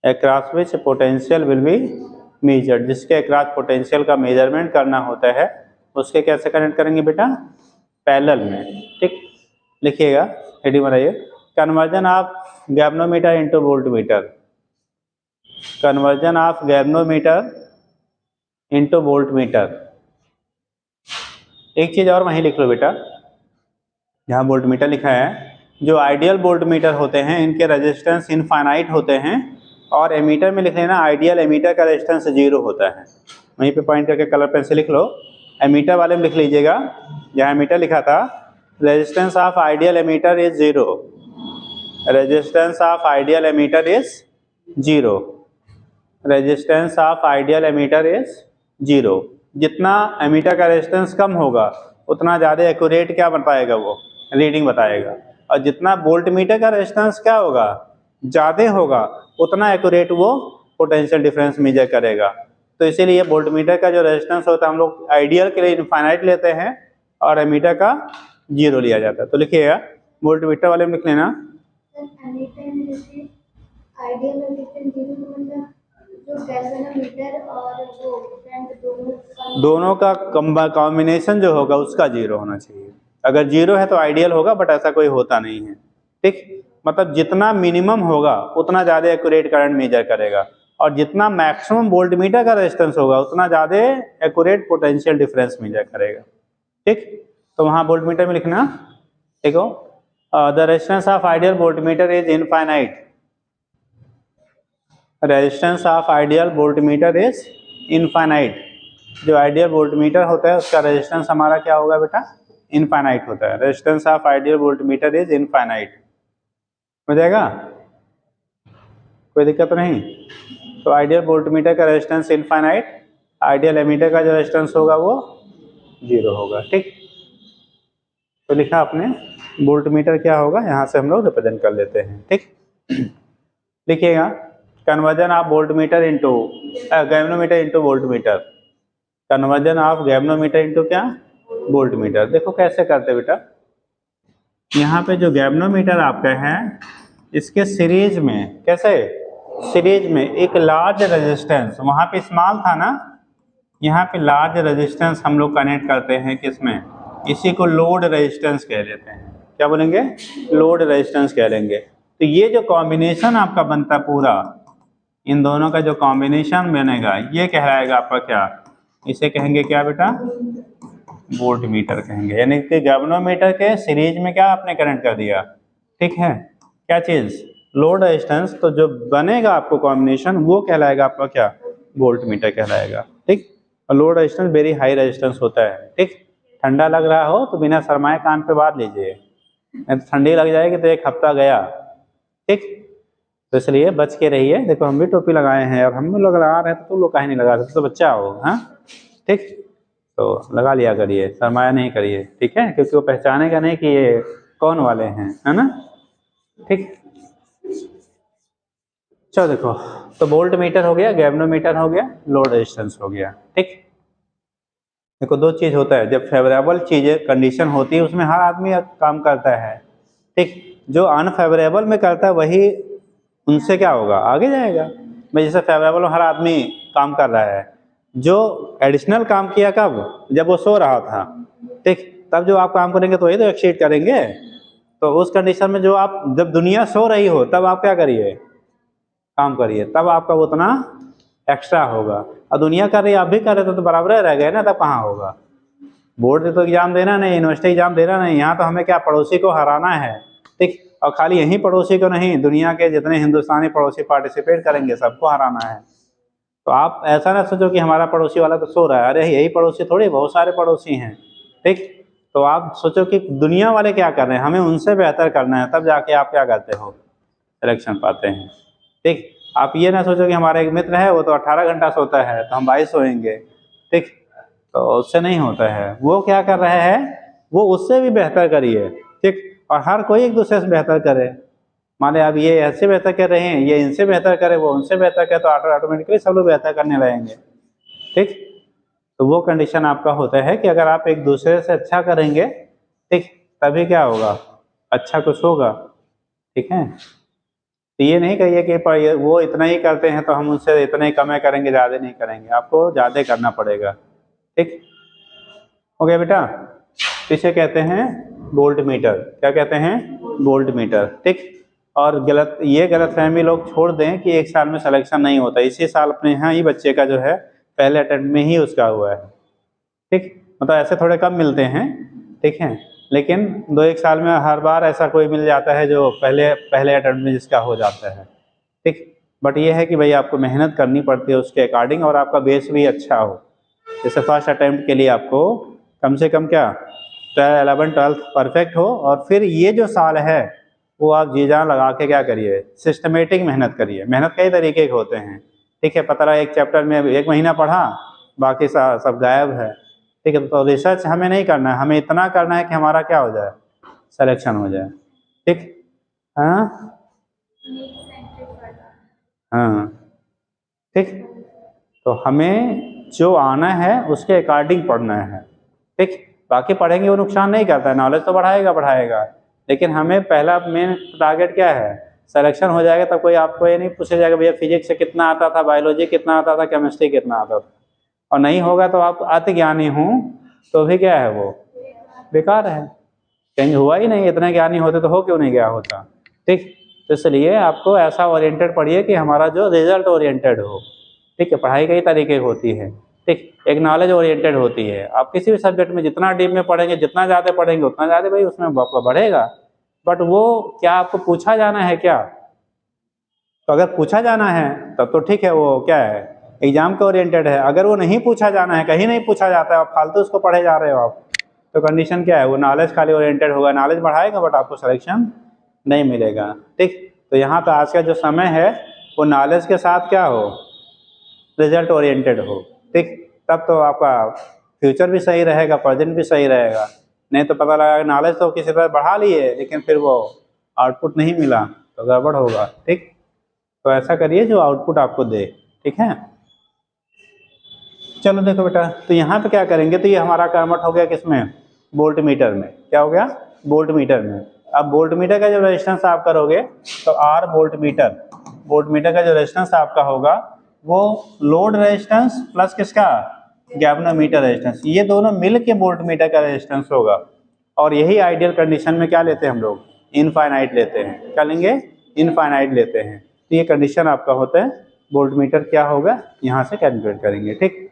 across which potential will be measured, जिसके across potential का measurement करना होता है उसके कैसे connect करेंगे बेटा? पैरेलल में, ठीक। लिखिएगा, हेडिंग बनाइए, conversion of galvanometer into volt meter, conversion of galvanometer into volt meter. एक चीज और वहीं लिख लो बेटा, जहाँ वोल्ट मीटर लिखा है, जो आइडियल वोल्ट मीटर होते हैं इनके रेजिस्टेंस इनफाइनाइट होते हैं, और एमीटर में लिख लेना आइडियल एमीटर का रेजिस्टेंस 0 होता है। वहीं पे पॉइंट करके कलर पेन से लिख लो, एमीटर वाले में लिख लीजिएगा, जहाँ एमीटर लिखा था, resistance of ideal ammeter is 0, resistance of ideal ammeter is 0, resistance of ideal ammeter is 0। जितना एमीटर का रेजिस्टेंस कम होगा उतना ज़्यादा एक्यूरेट क्या बताएगा, वो रीडिंग बताएगा, और जितना वोल्ट मीटर का रेजिस्टेंस क्या होगा, ज़्यादा होगा, उतना एक्यूरेट वो पोटेंशियल डिफरेंस मेजर करेगा। तो इसीलिए वोल्ट मीटर का जो रेजिस्टेंस होता है हम लोग आइडियल के लिए इनफाइनाइट लेते हैं और एमीटर का 0 लिया जाता है। तो लिखिएगा, वोल्ट मीटर वाले में लिख लेना, दोनों का कॉम्बिनेशन जो होगा उसका 0 होना चाहिए। अगर 0 है तो आइडियल होगा, बट ऐसा कोई होता नहीं है, ठीक। मतलब जितना मिनिमम होगा उतना ज़्यादा एक्यूरेट करंट मेजर करेगा, और जितना मैक्सिमम वोल्ट मीटर का रेजिस्टेंस होगा उतना ज़्यादा एक्यूरेट पोटेंशियल डिफरेंस मेजर करेगा, ठीक। तो वहाँ वोल्ट मीटर में लिखना, देखो, the resistance of ideal volt meter is infinite, resistance of ideal volt meter is infinite. जो आइडियल वोल्ट मीटर होता है उसका रेजिस्टेंस हमारा क्या होगा बेटा? इनफाइनाइट होता है। Resistance of ideal volt meter is infinite, हो जाएगा, कोई दिक्कत तो नहीं। तो आइडियल वोल्ट मीटर का रेजिस्टेंस इनफाइनाइट, आइडियल एमीटर का जो रेजिस्टेंस होगा वो 0 होगा, ठीक। तो लिखा आपने, वोल्ट मीटर क्या होगा, यहाँ से हम लोग रिप्रेजेंट कर लेते हैं, ठीक। लिखिएगा, conversion of volt meter into galvanometer into volt meter, conversion of galvanometer into क्या? Volt meter. देखो कैसे करते बेटा, यहाँ पे जो गैल्वेनोमीटर आपका है इसके सीरीज में, कैसे सीरीज में एक लार्ज रेजिस्टेंस, वहाँ पे स्मॉल था ना, यहाँ पे लार्ज रेजिस्टेंस हम लोग कनेक्ट करते हैं, किसमें? इसी को लोड रेजिस्टेंस कह देते हैं। क्या बोलेंगे? लोड रेजिस्टेंस कह लेंगे। तो ये जो कॉम्बिनेशन आपका बनता है पूरा, इन दोनों का जो कॉम्बिनेशन बनेगा ये कहलाएगा आपका क्या? इसे कहेंगे क्या बेटा? वोल्ट मीटर कहेंगे। यानी कि गैल्वेनोमीटर के सीरीज में क्या आपने कनेक्ट कर दिया, ठीक है, क्या चीज? Load resistance. तो जो बनेगा आपको कॉम्बिनेशन वो कहलाएगा आपका क्या? वोल्ट मीटर कहलाएगा, ठीक। और load resistance very high resistance होता है, ठीक। ठंडा लग रहा हो तो बिना शर्माए कान पे बात लीजिए, ठंडी लग जाएगी तो एक हफ्ता गया, ठीक। तो इसलिए बच के रहिए। देखो हम भी टोपी लगाए हैं और हम भी लोग लगा रहे हैं, तो तुम लोग काहे नहीं लगा रहे, तो बच्चा हो, हाँ ठीक। तो लगा लिया करिए, सरमाया नहीं करिए, ठीक है, क्योंकि वो पहचानेगा नहीं कि ये कौन वाले हैं, है ना, ठीक। चलो देखो, तो वोल्ट मीटर हो गया, गैल्वेनोमीटर हो गया, लोड रेजिस्टेंस हो गया, ठीक। देखो दो चीज होता है, जब फेवरेबल चीजें कंडीशन होती है उसमें हर आदमी काम करता है, ठीक। जो अनफेवरेबल में करता है वही उनसे क्या होगा, आगे जाएगा। मैं जैसे फेवरेबल हर आदमी काम कर रहा है, जो एडिशनल काम किया कब, जब वो सो रहा था, ठीक, तब जो आप काम करेंगे तो वही तो एक्सीड करेंगे। तो उस कंडीशन में जो आप, जब दुनिया सो रही हो तब आप क्या करिए, काम करिए, तब आपका उतना एक्स्ट्रा होगा। और दुनिया कर रही है, आप भी कर रहे तो बराबर रह गए ना, तब कहाँ होगा। बोर्ड से तो एग्जाम देना नहीं, यूनिवर्सिटी एग्जाम देना नहीं, यहाँ तो हमें क्या पड़ोसी को हराना है, ठीक। और खाली यहीं पड़ोसी को नहीं, दुनिया के जितने हिंदुस्तानी पड़ोसी पार्टिसिपेट करेंगे सबको हराना है। तो आप ऐसा ना सोचो कि हमारा पड़ोसी वाला तो सो रहा है, अरे यही पड़ोसी थोड़ी, बहुत सारे पड़ोसी हैं, ठीक। तो आप सोचो कि दुनिया वाले क्या कर रहे हैं, हमें उनसे बेहतर करना है, तब जाके आप क्या करते हो, सिलेक्शन पाते हैं, ठीक। आप ये ना सोचो कि हमारा एक मित्र है वो तो 18 घंटा सोता है तो हम 22 सोएंगे, ठीक। तो उससे नहीं होता है, वो क्या कर रहे हैं, वो उससे भी बेहतर करिए, ठीक। और हर कोई एक दूसरे से बेहतर करे। माने अब ये ऐसे बेहतर कर रहे हैं, ये इनसे बेहतर करे, वो उनसे बेहतर करे, तो ऑटोमेटिकली सब लोग बेहतर करने लगेंगे, ठीक। तो वो कंडीशन आपका होता है कि अगर आप एक दूसरे से अच्छा करेंगे, ठीक, तभी क्या होगा, अच्छा कुछ होगा, ठीक है। तो ये नहीं कहिए कि वो इतना ही करते हैं तो हम उनसे इतना ही कम करेंगे, ज़्यादा नहीं करेंगे, आपको ज़्यादा करना पड़ेगा, ठीक। हो गया बेटा। इसे कहते हैं वोल्ट मीटर, क्या कहते हैं, वोल्ट मीटर, ठीक। और ये गलतफहमी लोग छोड़ दें कि एक साल में सिलेक्शन नहीं होता, इसी साल अपने यहाँ ही बच्चे का जो है पहले अटेम्प्ट में ही उसका हुआ है, ठीक। मतलब ऐसे थोड़े कम मिलते हैं, ठीक है, लेकिन 2-1 साल में हर बार ऐसा कोई मिल जाता है जो पहले अटेम्प्ट में जिसका हो जाता है, ठीक। बट ये है कि भाई आपको मेहनत करनी पड़ती है उसके अकॉर्डिंग, और आपका बेस भी अच्छा हो। जैसे फर्स्ट अटेम्प्ट के लिए आपको कम से कम क्या 11-12 परफेक्ट हो, और फिर ये जो साल है वो आप जी जान लगा के क्या करिए, सिस्टमेटिक मेहनत करिए। मेहनत कई तरीके के होते हैं, ठीक है। पता रहा एक चैप्टर में 1 महीना पढ़ा, बाकी सब गायब है, ठीक है। तो रिसर्च हमें नहीं करना है, हमें इतना करना है कि हमारा क्या हो जाए, सिलेक्शन हो जाए, ठीक। हाँ हाँ, ठीक। तो हमें जो आना है उसके अकॉर्डिंग पढ़ना है, ठीक। बाकी पढ़ेंगे वो नुकसान नहीं करता है, नॉलेज तो बढ़ाएगा, लेकिन हमें पहला मेन टारगेट क्या है, सिलेक्शन हो जाएगा तब कोई आपको ये नहीं पूछा जाएगा भैया फिजिक्स से कितना आता था, बायोलॉजी कितना आता था, केमिस्ट्री कितना आता था। और नहीं होगा तो आप अति ज्ञानी हूँ तो भी क्या है, वो बेकार है, कहीं हुआ ही नहीं। इतने ज्ञानी होते तो हो क्यों नहीं गया होता, ठीक। तो इसलिए आपको ऐसा ओरिएंटेड पढ़िए कि हमारा जो रिजल्ट ओरिएंटेड हो, ठीक है। पढ़ाई कई तरीके की होती है, ठीक। एक नॉलेज ओरिएंटेड होती है, आप किसी भी सब्जेक्ट में जितना डीप में पढ़ेंगे, जितना ज़्यादा पढ़ेंगे उतना ज़्यादा भाई उसमें आपका बढ़ेगा। बट वो क्या आपको पूछा जाना है क्या, तो अगर पूछा जाना है तब तो ठीक है, वो क्या है, एग्जाम के ओरिएंटेड है। अगर वो नहीं पूछा जाना है, कहीं नहीं पूछा जाता है, आप फालतू उसको पढ़े जा रहे हो आप, तो कंडीशन क्या है, वो नॉलेज खाली ओरिएंटेड होगा, नॉलेज बढ़ाएगा बट आपको सिलेक्शन नहीं मिलेगा, ठीक। तो यहाँ पे आज का जो समय है वो नॉलेज के साथ क्या हो, रिजल्ट ओरिएंटेड हो, ठीक। तब तो आपका फ्यूचर भी सही रहेगा, प्रेजेंट भी सही रहेगा। नहीं तो पता लगा नॉलेज तो किसी तरह बढ़ा लिए लेकिन फिर वो आउटपुट नहीं मिला तो गड़बड़ होगा, ठीक। तो ऐसा करिए जो आउटपुट आपको दे, ठीक है। चलो देखो बेटा, तो यहाँ पे क्या करेंगे, तो ये हमारा कन्वर्ट हो गया किसमें, वोल्ट मीटर में। क्या हो गया, वोल्ट मीटर में। अब वोल्ट मीटर का जो रेजिस्टेंस आप करोगे तो आर वोल्ट मीटर का जो रेजिस्टेंस आपका होगा वो लोड रेजिस्टेंस प्लस किसका, गैल्वेनोमीटर रेजिस्टेंस, ये दोनों मिल के वोल्ट मीटर का रेजिस्टेंस होगा। और यही आइडियल कंडीशन में क्या लेते हैं हम लोग, इनफाइनाइट लेते हैं। क्या लेंगे, इनफाइनाइट लेते हैं। तो ये कंडीशन आपका होता है, वोल्ट मीटर क्या होगा यहाँ से कैलकुलेट करेंगे, ठीक।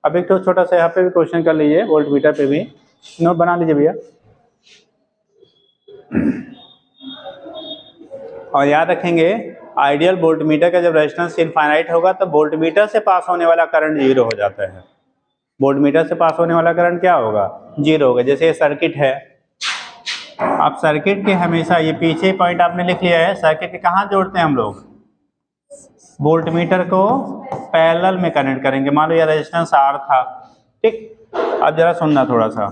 अब एक तो छोटा सा यहाँ पे भी क्वेश्चन कर लीजिए, वोल्ट मीटर पे भी नोट बना लीजिए भैया। और याद रखेंगे आइडियल वोल्ट मीटर का जब रेजिस्टेंस इनफाइनाइट होगा तो वोल्ट मीटर से पास होने वाला करंट जीरो हो जाता है। वोल्ट मीटर से पास होने वाला करंट क्या होगा, जीरो होगा। जैसे ये सर्किट है, आप सर्किट के हमेशा ये पीछे पॉइंट आपने लिख लिया है, सर्किट के कहाँ जोड़ते हैं हम लोग, वोल्ट मीटर को पैरेलल में कनेक्ट करेंगे। मान लो ये रेजिस्टेंस R था, ठीक। अब जरा सुनना थोड़ा सा,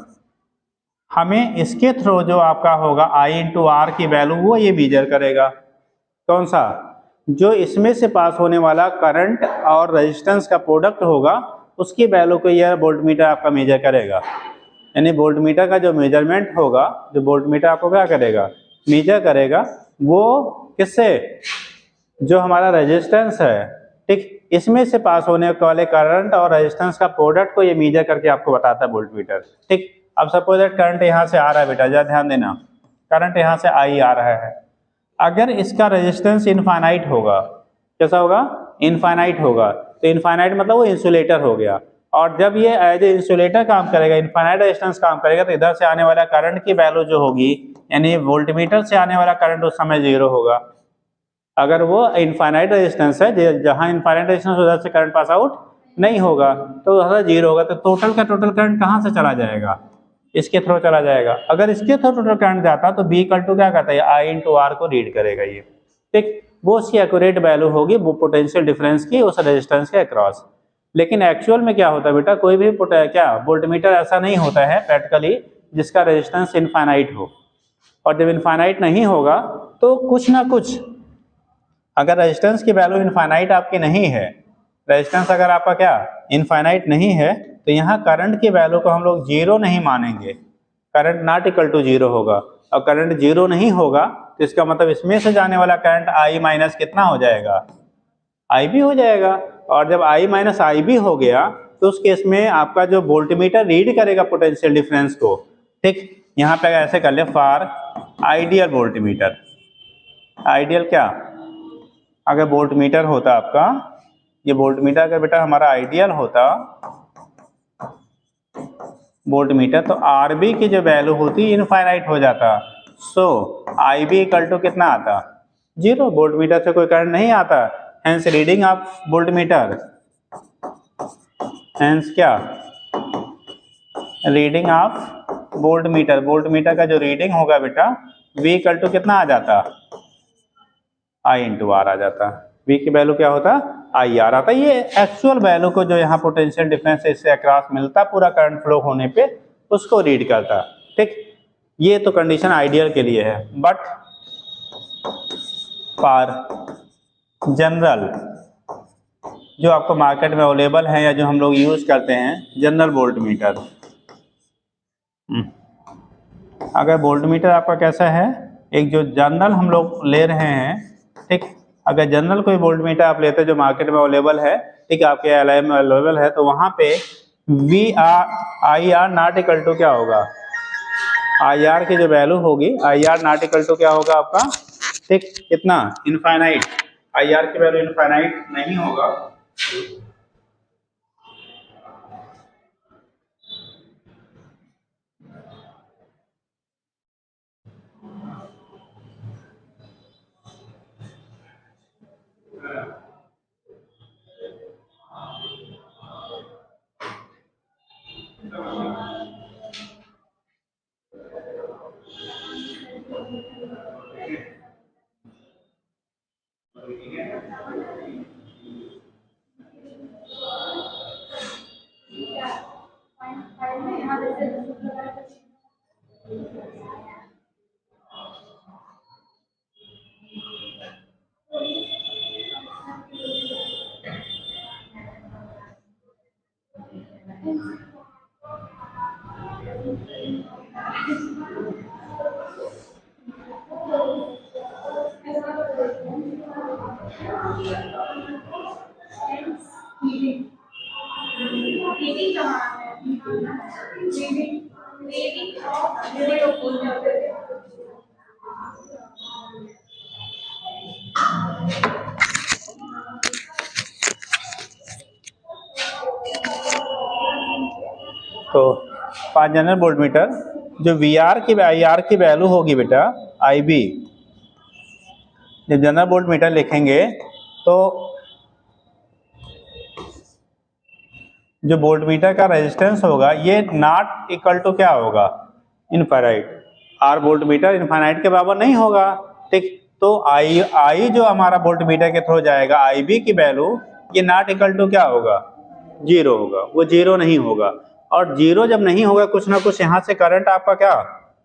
हमें इसके थ्रू जो आपका होगा I इंटू R की वैल्यू वो ये मेजर करेगा। कौन सा, जो इसमें से पास होने वाला करंट और रेजिस्टेंस का प्रोडक्ट होगा उसकी वैल्यू को यह वोल्ट मीटर आपका मेजर करेगा। यानी वोल्ट मीटर का जो मेजरमेंट होगा, जो वोल्ट मीटर आपको क्या करेगा, मेजर करेगा, वो किससे, जो हमारा रेजिस्टेंस है, ठीक, इसमें से पास होने वाले करंट और रेजिस्टेंस का प्रोडक्ट को ये मेजर करके आपको बताता है वोल्ट मीटर, ठीक। अब सपोज दैट करंट यहाँ से आ रहा है बेटा, जरा ध्यान देना, करंट यहाँ से आई आ रहा है। अगर इसका रेजिस्टेंस इनफाइनाइट होगा, कैसा होगा, इनफाइनाइट होगा, तो इनफाइनाइट मतलब वो इंसुलेटर हो गया। और जब ये एज ए इंसुलेटर काम करेगा, इनफाइनाइट रेजिस्टेंस काम करेगा, तो इधर से आने वाला करंट की वैल्यू जो होगी, यानी वोल्टमीटर से आने वाला करंट उस समय जीरो होगा। अगर वो इनफाइनाइट रेजिस्टेंस है, जहां इनफाइनाइट रेजिस्टेंस उधर से करंट पास आउट नहीं होगा, तो उधर जीरो होगा। तो टोटल का टोटल करंट कहाँ से चला जाएगा, इसके थ्रू चला जाएगा। अगर इसके थ्रू टोटल करंट जाता तो बी इक्वल टू क्या कहता है, आई इंटू आर को रीड करेगा ये, ठीक। वो उसकी एक्यूरेट वैल्यू होगी वो पोटेंशियल डिफरेंस की उस रेजिस्टेंस के अक्रॉस। लेकिन एक्चुअल में क्या होता है बेटा, कोई भी क्या वोल्टमीटर ऐसा नहीं होता है प्रैक्टिकली जिसका रेजिस्टेंस इनफाइनाइट हो। और जब इनफाइनाइट नहीं होगा तो कुछ ना कुछ, अगर रेजिस्टेंस की वैल्यू इनफाइनाइट आपकी नहीं है, रेजिस्टेंस अगर आपका क्या इनफाइनाइट नहीं है, तो यहाँ करंट की वैल्यू को हम लोग जीरो नहीं मानेंगे, current not equal to zero होगा। और करंट जीरो नहीं होगा तो इसका मतलब इसमें से जाने वाला करंट आई माइनस कितना हो जाएगा, आई बी हो जाएगा। और जब आई माइनस आई बी हो गया तो उस केस में आपका जो वोल्टमीटर रीड करेगा पोटेंशियल डिफरेंस को, ठीक। यहाँ पे ऐसे कर ले, फॉर आइडियल वोल्टमीटर, आइडियल क्या, अगर वोल्टमीटर होता आपका, ये वोल्टमीटर अगर बेटा हमारा आइडियल होता वोल्टमीटर, तो आरबी की जो वैल्यू होती इनफाइनाइट हो जाता। सो आई बी इक्वल टू कितना आता, जीरो। वोल्टमीटर से कोई करंट नहीं आता, hence reading of voltmeter, hence क्या, रीडिंग ऑफ वोल्टमीटर, वोल्टमीटर का जो रीडिंग होगा बेटा V इक्वल टू कितना आ जाता, आई इंटू आर आ जाता। V की वैल्यू क्या होता, आई आर आता। ये एक्चुअल वैल्यू को जो यहाँ पोटेंशियल डिफरेंस इससे अक्रॉस मिलता पूरा करंट फ्लो होने पे, उसको रीड करता, ठीक। ये तो कंडीशन आइडियल के लिए है। बट फॉर जनरल जो आपको मार्केट में अवेलेबल है या जो हम लोग यूज करते हैं जनरल वोल्टमीटर, अगर वोल्टमीटर आपका कैसा है, एक जो जनरल हम लोग ले रहे हैं, ठीक। अगर जनरल कोई वोल्टमीटर आप लेते हैं जो मार्केट में अवेलेबल है, ठीक है, आपके एलआई में अवेलेबल है, तो वहाँ पे V R I R not equal to क्या होगा, आई आर की जो वैल्यू होगी, I R not equal to क्या होगा आपका, ठीक, कितना, इनफाइनाइट। आई आर की वैल्यू इनफाइनाइट नहीं होगा। तो फॉर जनरल वोल्टमीटर जो वी आर की आई आर की वैल्यू होगी बेटा आई बी, जब जनरल वोल्टमीटर लिखेंगे तो जो वोल्टमीटर का रेजिस्टेंस होगा ये नॉट इक्वल टू क्या होगा, infinite. R voltmeter infinite के बराबर नहीं होगा, ठीक। तो आई जो हमारा वोल्ट मीटर के थ्रू जाएगा, आई बी की वैल्यू ये नॉट इक्वल टू क्या होगा, 0 होगा, वो 0 नहीं होगा। और 0 जब नहीं होगा, कुछ ना कुछ यहाँ से करंट आपका क्या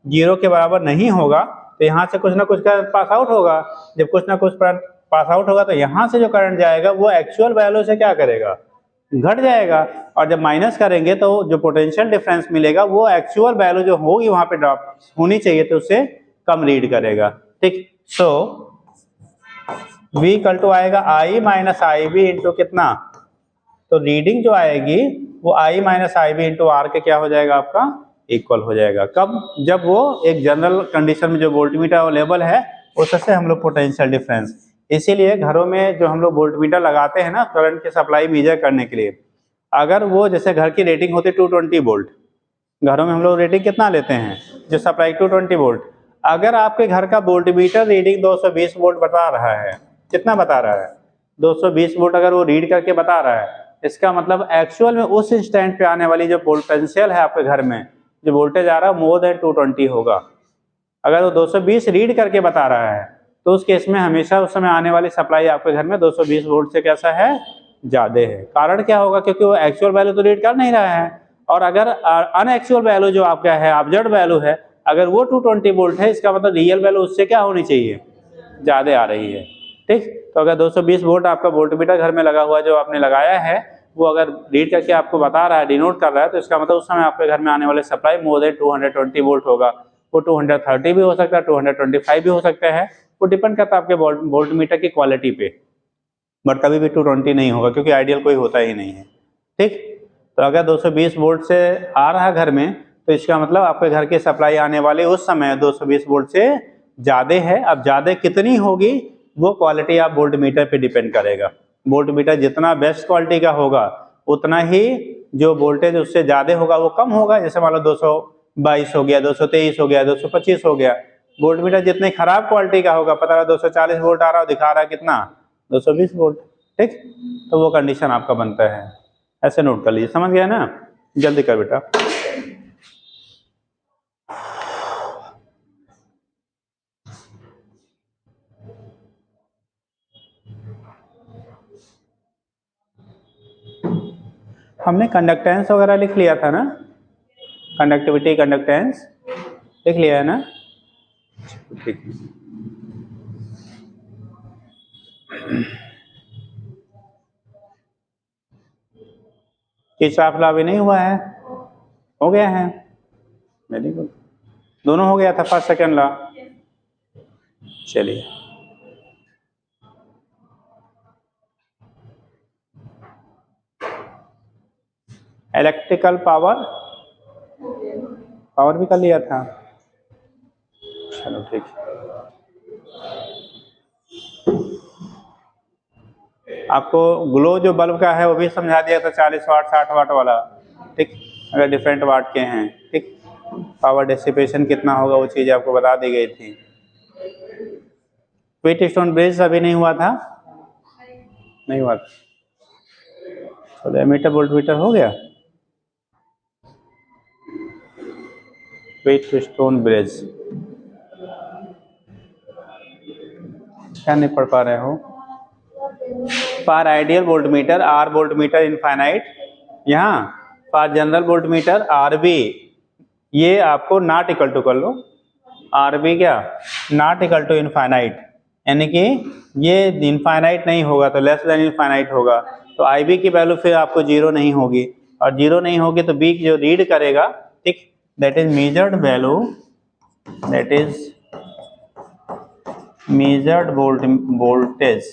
0 के बराबर नहीं होगा, तो यहाँ से कुछ ना कुछ का पास आउट होगा। जब कुछ ना कुछ पास आउट होगा तो यहाँ से जो करंट जाएगा वो एक्चुअल वैल्यू से क्या करेगा, घट जाएगा। और जब माइनस करेंगे तो जो पोटेंशियल डिफरेंस मिलेगा वो एक्चुअल वैल्यू जो होगी वहां पे ड्रॉप होनी चाहिए तो उससे कम रीड करेगा, ठीक। सो V इक्वल टू आएगा I minus I B into कितना, तो रीडिंग जो आएगी वो I minus I B into R के क्या हो जाएगा आपका इक्वल हो जाएगा। कब, जब वो एक जनरल कंडीशन में जो वोल्टमीटर अवेलेबल है उससे हम लोग पोटेंशियल डिफरेंस, इसीलिए घरों में जो हम लोग वोल्टमीटर लगाते हैं ना करंट की सप्लाई मेजर करने के लिए, अगर वो जैसे घर की रेटिंग होती है 220 वोल्ट, घरों में हम लोग रेटिंग कितना लेते हैं जो सप्लाई 220 वोल्ट, अगर आपके घर का वोल्टमीटर रीडिंग 220 वोल्ट बता रहा है, कितना बता रहा है 220 वोल्ट अगर वो रीड करके बता रहा है, इसका मतलब एक्चुअल में उस इंस्टेंट पे आने वाली जो पोटेंशियल है आपके घर में जो वोल्टेज आ रहा है मोर देन 220 होगा। अगर वो 220 रीड करके बता रहा है तो उस केस में हमेशा उस समय आने वाली सप्लाई आपके घर में 220 वोल्ट से कैसा है ज़्यादा है। कारण क्या होगा, क्योंकि वो एक्चुअल वैल्यू तो रीड कर नहीं रहा है। और अगर अनएक्चुअल वैल्यू जो आपका है ऑब्जर्व्ड वैल्यू है, अगर वो 220 वोल्ट है, इसका मतलब रियल वैल्यू उससे क्या होनी चाहिए, ज़्यादा आ रही है, ठीक। तो अगर 220 वोल्ट आपका वोल्टमीटर घर में लगा हुआ जो आपने लगाया है वो अगर रीड करके आपको बता रहा है, डिनोट कर रहा है, तो इसका मतलब उस समय आपके घर में आने वाले सप्लाई मोर देन 220 वोल्ट होगा। वो 230 भी हो सकता है, 225 भी हो सकता है, वो डिपेंड करता है आपके वोल्टमीटर की क्वालिटी पे, बट कभी भी 220 नहीं होगा क्योंकि आइडियल कोई होता ही नहीं है, ठीक। तो अगर 220 वोल्ट से आ रहा है घर में तो इसका मतलब आपके घर की सप्लाई आने वाली उस समय 220 वोल्ट से ज़्यादा है। अब ज़्यादा कितनी होगी वो क्वालिटी आप वोल्टमीटर पे डिपेंड करेगा। वोल्टमीटर जितना बेस्ट क्वालिटी का होगा उतना ही जो वोल्टेज उससे ज़्यादा होगा वो कम होगा। जैसे मान लो 222 हो गया, 223 हो गया, 225 हो गया। वोल्टमीटर जितने खराब क्वालिटी का होगा, पता रहा 240 वोल्ट आ रहा है, दिखा रहा है कितना 220 वोल्ट, ठीक। तो वो कंडीशन आपका बनता है, ऐसे नोट कर लीजिए। समझ गया ना, जल्दी कर बेटा। हमने कंडक्टेंस वगैरह लिख लिया था ना, कंडक्टिविटी कंडक्टेंस लिख लिया है ना, ठीक। किरचॉफ लॉ भी नहीं हुआ है, हो गया है, वेरी गुड, दोनों हो गया था फर्स्ट सेकंड लॉ। चलिए इलेक्ट्रिकल पावर भी कर लिया था, चलो ठीक। आपको ग्लो जो बल्ब का है वो भी समझा दिया था, 40 वाट 60 वाट वाला, ठीक। अगर डिफरेंट वाट के हैं, ठीक। पावर डिसिपेशन कितना होगा वो चीज़ आपको बता दी गई थी। व्हीटस्टोन ब्रिज अभी नहीं हुआ था, नहीं हुआ था, चलो एमीटर वोल्टमीटर हो गया। व्हीटस्टोन ब्रिज क्या नहीं पढ़ पा रहे हो। For ideal voltmeter R voltmeter infinite, यहाँ for general voltmeter R B, ये आपको नॉट इक्वल टू कर लो, आर बी क्या नॉट इक्वल टू इनफाइनाइट, यानी कि ये इनफाइनाइट नहीं होगा तो लेस देन इनफाइनाइट होगा। तो आई बी की वैल्यू फिर आपको 0 नहीं होगी, और 0 नहीं होगी तो बी जो रीड करेगा, ठीक, that is measured value, that is measured voltage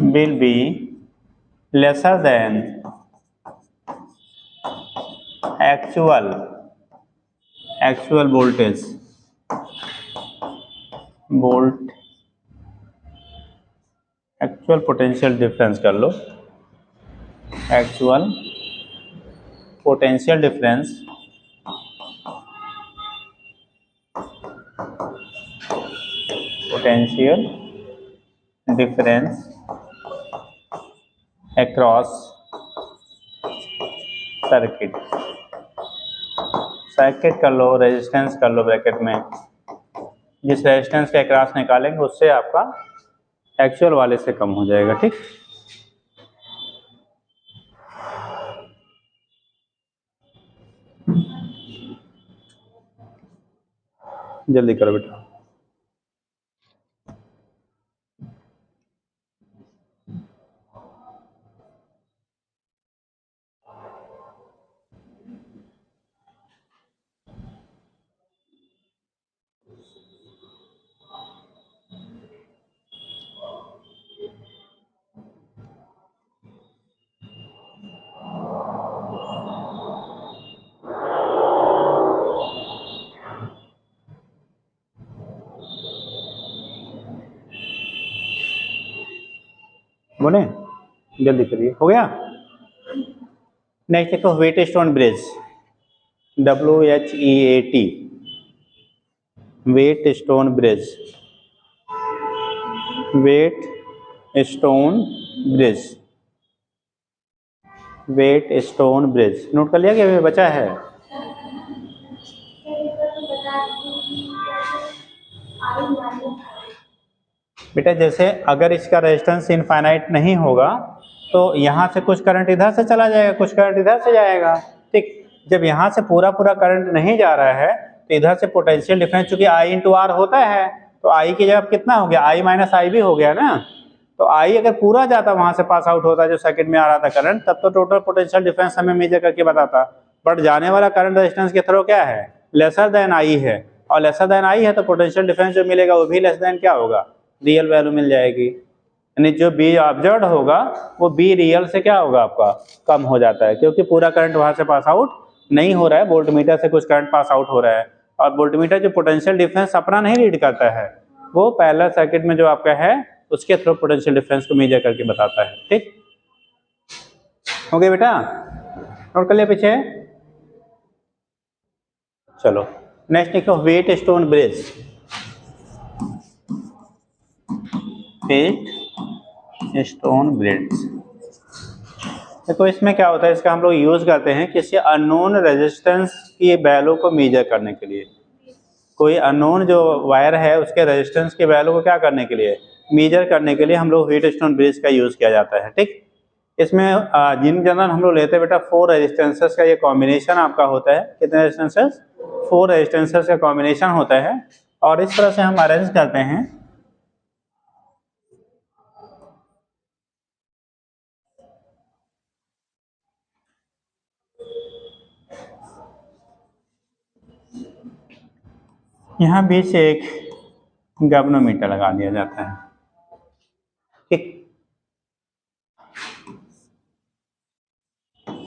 will be lesser than actual voltage, actual potential difference कर लो, actual potential difference across circuit bracket कर लो, रेजिस्टेंस कर लो ब्रैकेट में, जिस रेजिस्टेंस के क्रॉस निकालेंगे उससे आपका एक्चुअल वाले से कम हो जाएगा। ठीक, जल्दी करो बेटा। बोले जल्दी करिए, हो गया। नेक्स्ट देखो Wheatstone bridge, WHEAT, Wheatstone bridge, Wheatstone bridge, Wheatstone bridge note कर लिया कि अभी बचा है? बेटा जैसे अगर इसका रेजिस्टेंस इनफाइनाइट नहीं होगा तो यहाँ से कुछ करंट इधर से चला जाएगा, कुछ करंट इधर से जाएगा। ठीक, जब यहाँ से पूरा पूरा करंट नहीं जा रहा है तो इधर से पोटेंशियल डिफरेंस चूंकि I इंटू आर होता है तो I की जगह कितना हो गया, I माइनस आई भी हो गया ना। तो I अगर पूरा जाता वहां से पास आउट होता जो सर्किट में आ रहा था करंट, तब तो टोटल पोटेंशियल डिफरेंस हमें मेजर करके बताता। बट जाने वाला करंट रेजिस्टेंस के थ्रू क्या है, लेसर देन I है, और लेसर देन I है तो पोटेंशियल डिफरेंस जो मिलेगा वो भी लेस देन क्या होगा, रियल वैल्यू मिल जाएगी। यानी जो बी ऑब्जर्व होगा वो बी रियल से क्या होगा आपका कम हो जाता है, क्योंकि पूरा करंट वहां से पास आउट नहीं हो रहा है, वोल्टमीटर से कुछ करंट पास आउट हो रहा है। और वोल्टमीटर जो पोटेंशियल डिफरेंस अपना नहीं रीड करता है, वो पैरेलल सर्किट में जो आपका है उसके थ्रू पोटेंशियल डिफरेंस को मेजर करके बताता है। ठीक, हो गया बेटा, नोट कर लिया पीछे। चलो नेक्स्ट देखो व्हीटस्टोन ब्रिज, व्हीटस्टोन ब्रिज। देखो इसमें क्या होता है, इसका हम लोग यूज करते हैं किसी अननोन रेजिस्टेंस की वैल्यू को मेजर करने के लिए। कोई अननोन जो वायर है उसके रेजिस्टेंस की वैल्यू को क्या करने के लिए, मेजर करने के लिए हम लोग व्हीटस्टोन ब्रिज का यूज किया जाता है। ठीक, इसमें जिन जनरल हम लोग लेते हैं बेटा 4 रेजिस्टेंसेस का ये कॉम्बिनेशन आपका होता है। कितने रेजिस्टेंसेस, 4 रेजिस्टेंसेस का कॉम्बिनेशन होता है, और इस तरह से हम अरेंज करते हैं। यहाँ बीच से एक गैल्वेनोमीटर लगा दिया जाता है। ठीक,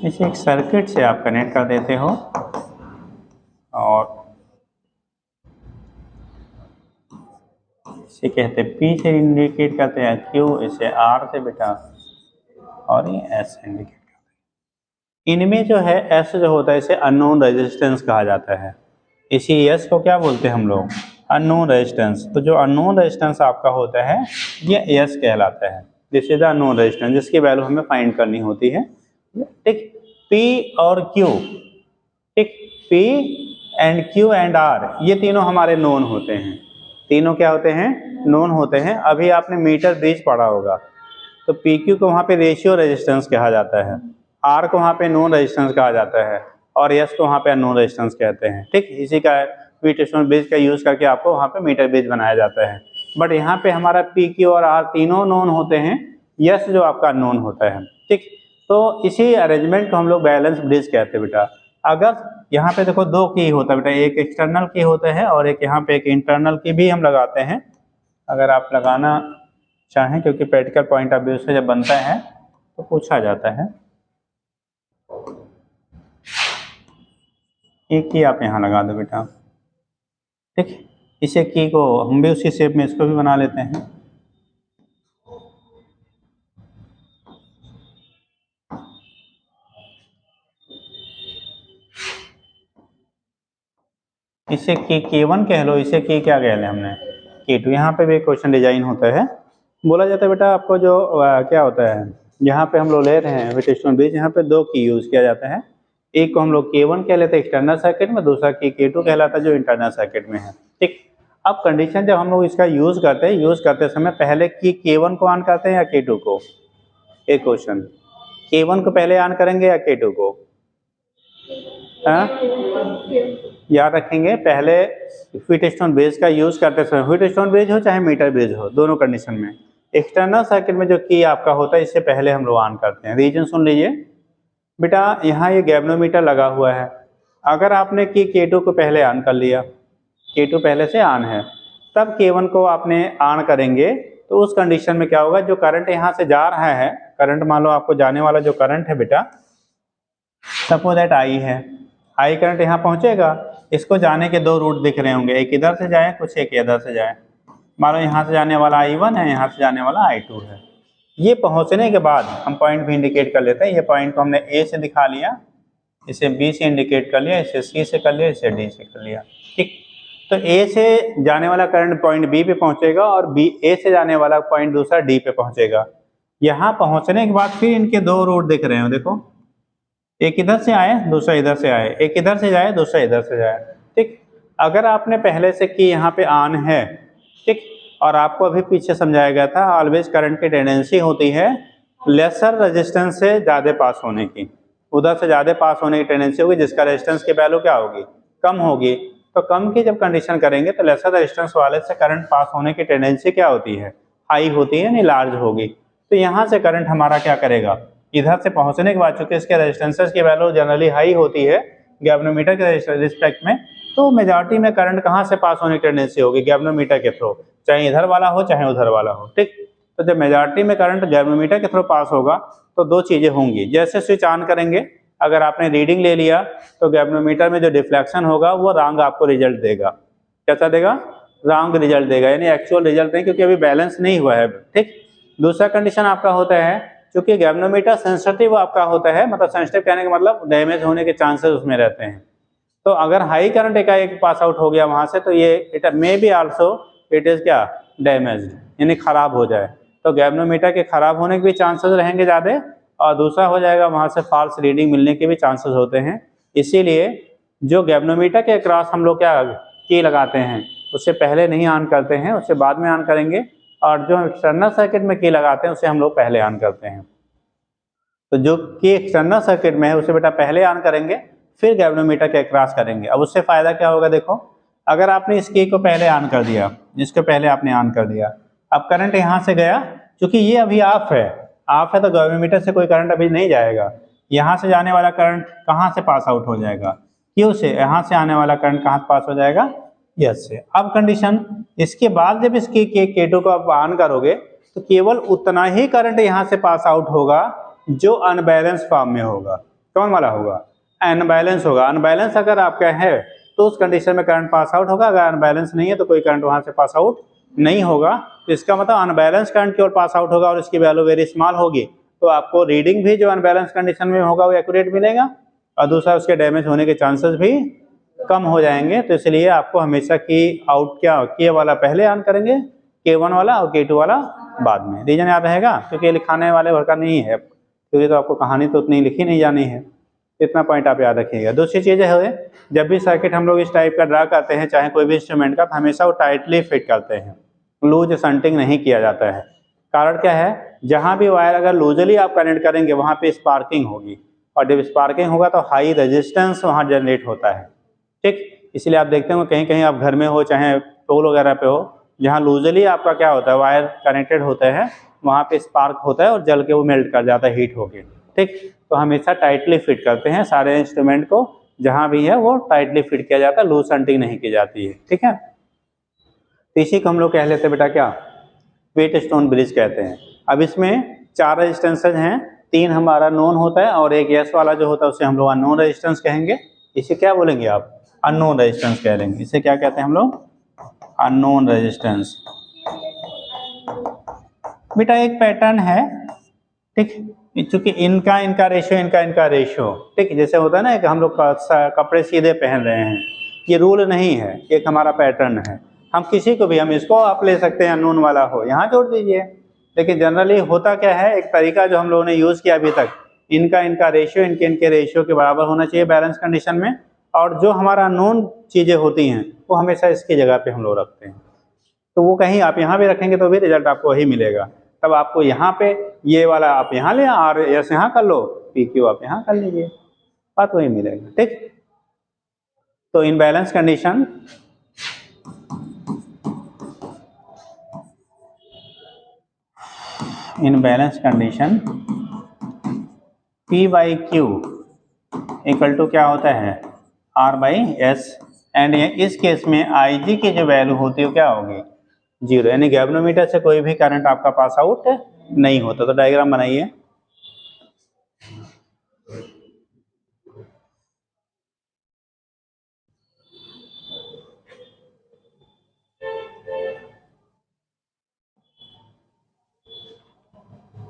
इसे एक सर्किट से आप कनेक्ट कर देते हो, और इसे कहते हैं P से इंडिकेट करते हैं Q, इसे R से बेटा, और ये S से इंडिकेट करते हैं। इनमें जो है S जो होता है इसे अननोन रेजिस्टेंस कहा जाता है। इसी S को क्या बोलते हैं हम लोग, अननोन रेजिस्टेंस। तो जो अननोन रेजिस्टेंस आपका होता है ये S कहलाता है। This is the unknown resistance जिसकी वैल्यू हमें फाइंड करनी होती है। ठीक, P और Q, ठीक, P and Q and R ये तीनों हमारे नोन होते हैं। तीनों क्या होते हैं, नोन होते हैं। अभी आपने मीटर ब्रिज पढ़ा होगा, तो PQ को वहाँ पे रेशियो रेजिस्टेंस कहा जाता है, R को वहाँ पे नोन रेजिस्टेंस कहा जाता है, और S को वहाँ पे अननोन रेजिस्टेंस कहते हैं। ठीक, इसी का व्हीटस्टोन ब्रिज का यूज करके आपको वहाँ पे मीटर ब्रिज बनाया जाता है। बट यहाँ पे हमारा PQ और R तीनों नोन होते हैं, S जो आपका अननोन होता है। ठीक, तो इसी अरेंजमेंट को हम लोग बैलेंस ब्रिज कहते हैं बेटा। अगर यहाँ पे देखो 2 की होता है बेटा, एक एक्सटर्नल की होता है और एक यहाँ पे एक इंटरनल की भी हम लगाते हैं। अगर आप लगाना चाहें, क्योंकि प्रैक्टिकल पॉइंट ऑफ व्यू से जब बनता है तो पूछा जाता है। एक की आप यहाँ लगा दो बेटा। ठीक, इसे की को हम भी उसी शेप में इसको भी बना लेते हैं। इसे की K1 कह लो, इसे की क्या कह लें हमने, K2। यहाँ पे भी क्वेश्चन डिजाइन होता है। बोला जाता है बेटा आपको जो क्या होता है, यहाँ पे हम लोग ले रहे हैं व्हीटस्टोन ब्रिज, यहाँ पे 2 की यूज किया जाता है। एक को हम लोग K1 कह लेते हैं एक्सटर्नल सर्किट में, दूसरा K2 कहलाता है जो इंटरनल सर्किट में है। ठीक, अब कंडीशन जब हम लोग इसका यूज करते समय पहले K1 को ऑन करते हैं या K2 को? एक क्वेश्चन, K1 को पहले ऑन करेंगे या K2 को? याद रखेंगे, पहले व्हीटस्टोन ब्रिज का यूज करते समय, व्हीटस्टोन ब्रिज हो चाहे मीटर ब्रिज हो, दोनों कंडीशन में एक्सटर्नल सर्किट में जो की आपका होता है इससे पहले हम लोग ऑन करते हैं। रीजन सुन लीजिए बेटा, यहाँ ये गैल्वेनोमीटर लगा हुआ है, अगर आपने K2 को पहले ऑन कर लिया, K2 पहले से ऑन है, तब K1 को आपने ऑन करेंगे तो उस कंडीशन में क्या होगा, जो करंट यहाँ से जा रहा है, करंट मान लो आपको जाने वाला जो करंट है बेटा, सपोज दैट I है, I करंट यहाँ पहुँचेगा, इसको जाने के दो रूट दिख रहे होंगे, एक इधर से जाए कुछ एक इधर से जाए। मान लो यहाँ से जाने वाला I1 है, यहाँ से जाने वाला I2 है। ये पहुँचने के बाद हम पॉइंट भी इंडिकेट कर लेते हैं। ये पॉइंट को हमने A से दिखा लिया, इसे B से इंडिकेट कर लिया, इसे C से कर लिया, इसे D से कर लिया। ठीक, तो A से जाने वाला करंट पॉइंट B पे पहुँचेगा और A से जाने वाला पॉइंट दूसरा D पे पहुँचेगा। यहाँ पहुँचने के बाद फिर इनके दो रूट दिख रहे हो, देखो, एक इधर से आए दूसरा इधर से आए, एक इधर से जाए दूसरा इधर से जाए। ठीक, अगर आपने पहले से की यहाँ पे ऑन है, ठीक, और आपको अभी पीछे समझाया गया था ऑलवेज करंट की टेंडेंसी होती है लेसर रेजिस्टेंस से ज़्यादा पास होने की, उधर से ज़्यादा पास होने की टेंडेंसी होगी, जिसका रेजिस्टेंस की वैल्यू क्या होगी, कम होगी। तो कम की जब कंडीशन करेंगे तो लेसर रेजिस्टेंस वाले से करंट पास होने की टेंडेंसी क्या होती है, हाई होती है, यानी लार्ज होगी। तो यहाँ से करंट हमारा क्या करेगा, इधर से पहुँचने के बाद चूंकि इसके रेजिस्टेंसेस की वैल्यू जनरली हाई होती है गैल्वेनोमीटर के रिस्पेक्ट में, तो मेजॉरिटी में करंट कहाँ से पास होने की टेंडेंसी होगी, गैल्वेनोमीटर के थ्रू, चाहे इधर वाला हो चाहे उधर वाला हो। ठीक, तो जब मेजॉरिटी में करंट गैल्वेनोमीटर के थ्रू पास होगा तो दो चीज़ें होंगी, जैसे स्विच ऑन करेंगे, अगर आपने रीडिंग ले लिया तो गैल्वेनोमीटर में जो डिफ्लेक्शन होगा वो रॉन्ग आपको रिजल्ट देगा। कैसा देगा, रॉन्ग रिजल्ट देगा, यानी एक्चुअल रिजल्ट नहीं, क्योंकि अभी बैलेंस नहीं हुआ है। ठीक, दूसरा कंडीशन आपका होता है, क्योंकि गैल्वेनोमीटर सेंसिटिव आपका होता है, मतलब सेंसिटिव कहने का मतलब डैमेज होने के चांसेस उसमें रहते हैं। तो अगर हाई करंट एकाएक पास आउट हो गया वहाँ से, तो ये it may be also it is क्या, डैमेज, यानी खराब हो जाए। तो गैल्वेनोमीटर के खराब होने के भी चांसेस रहेंगे ज़्यादा, और दूसरा हो जाएगा वहाँ से फॉल्स रीडिंग मिलने के भी चांसेस होते हैं। इसीलिए जो गैल्वेनोमीटर के अक्रॉस हम लोग क्या की लगाते हैं, उससे पहले नहीं ऑन करते हैं, उससे बाद में ऑन करेंगे, और जो एक्सटर्नल सर्किट में की लगाते हैं उसे हम लोग पहले ऑन करते हैं। तो जो की एक्सटर्नल सर्किट में है उसे बेटा पहले ऑन करेंगे, फिर गैल्वेनोमीटर के अक्रॉस करेंगे। अब उससे फ़ायदा क्या होगा, देखो, अगर आपने इस की को पहले ऑन कर दिया, जिसको पहले आपने ऑन कर दिया, अब करंट यहाँ से गया, क्योंकि ये अभी ऑफ है तो गैल्वेनोमीटर से कोई करंट अभी नहीं जाएगा। यहाँ से जाने वाला करंट कहाँ से पास आउट हो जाएगा, क्यू से। यहाँ से आने वाला करंट कहाँ से पास हो जाएगा, यस से। अब कंडीशन, इसके बाद जब इसकी K2 को आप ऑन करोगे तो केवल उतना ही करंट यहाँ से पास आउट होगा जो अनबैलेंस फॉर्म में होगा। कौन वाला होगा, अनबैलेंस होगा। अनबैलेंस अगर आपका है तो उस कंडीशन में करंट पास आउट होगा, अगर अनबैलेंस नहीं है तो कोई करंट वहाँ से पास आउट नहीं होगा। तो इसका मतलब अनबैलेंस करंट केवल पास आउट होगा और इसकी वैल्यू वेरी स्मॉल होगी, तो आपको रीडिंग भी जो अनबैलेंस कंडीशन में होगा वो एक्यूरेट मिलेगा, और दूसरा उसके डैमेज होने के चांसेस भी कम हो जाएंगे। तो इसलिए आपको हमेशा की आउट के वाला पहले ऑन करेंगे, K1 वाला और K2 वाला बाद में। रीजन याद रहेगा, क्योंकि लिखाने वाले भर का नहीं है, क्योंकि तो आपको कहानी तो उतनी लिखी नहीं जानी है, इतना पॉइंट आप याद रखिएगा। दूसरी चीज़ें है, जब भी सर्किट हम लोग इस टाइप का ड्रा करते हैं, चाहे कोई भी इंस्ट्रूमेंट का, तो हमेशा वो टाइटली फिट करते हैं, लूज शंटिंग नहीं किया जाता है। कारण क्या है, जहाँ भी वायर अगर लूजली आप कनेक्ट करेंगे वहाँ पे स्पार्किंग होगी, और जब स्पार्किंग होगा तो हाई रेजिस्टेंस वहाँ जनरेट होता है। ठीक, इसलिए आप देखते हो कहीं कहीं आप घर में हो चाहे टोल वगैरह पे हो, जहाँ लूजली आपका क्या होता है वायर कनेक्टेड होते हैं, वहाँ पे स्पार्क होता है और जल के वो मेल्ट कर जाता है हीट होके। ठीक, तो हमेशा टाइटली फिट करते हैं सारे इंस्ट्रूमेंट को, जहाँ भी है वो टाइटली फिट किया जाता है, लूज शंटिंग नहीं की जाती है। ठीक है, तो इसी को हम लोग कह लेते हैं बेटा क्या, व्हीटस्टोन ब्रिज कहते हैं। अब इसमें 4 रेजिस्टेंसेज हैं, 3 हमारा नोन होता है और एक यस वाला जो होता है उसे हम लोग अननोन रेजिस्टेंस कहेंगे। इसे क्या बोलेंगे आप, अननोन रेजिस्टेंस कह लेंगे। इसे क्या कहते हैं हम लोग, अननोन रेजिस्टेंस। बेटा एक पैटर्न है, ठीक, चूंकि इनका रेशियो, ठीक, जैसे होता है ना कि हम लोग कपड़े सीधे पहन रहे हैं, ये रूल नहीं है, एक हमारा पैटर्न है। हम किसी को भी, हम इसको आप ले सकते हैं अननोन वाला हो, यहाँ जोड़ दीजिए। लेकिन जनरली होता क्या है, एक तरीका जो हम लोगों ने यूज़ किया अभी तक, इनका इनका रेशियो इनके इनके रेशियो के बराबर होना चाहिए बैलेंस कंडीशन में, और जो हमारा नॉन चीज़ें होती हैं वो हमेशा इसकी जगह पे हम लोग रखते हैं। तो वो कहीं आप यहाँ भी रखेंगे तो भी रिजल्ट आपको वही मिलेगा। तब आपको यहाँ पे ये वाला आप यहाँ ले, आर एस यहाँ कर लो, पी क्यू आप यहाँ कर लीजिए, बात वही मिलेगा। ठीक, तो in balance condition P by Q equal to क्या होता है, R बाई एस, एंड इस केस में IG की जो वैल्यू होती है वो क्या होगी, 0, यानी गैल्वेनोमीटर से कोई भी करंट आपका पास आउट नहीं होता। तो डायग्राम बनाइए।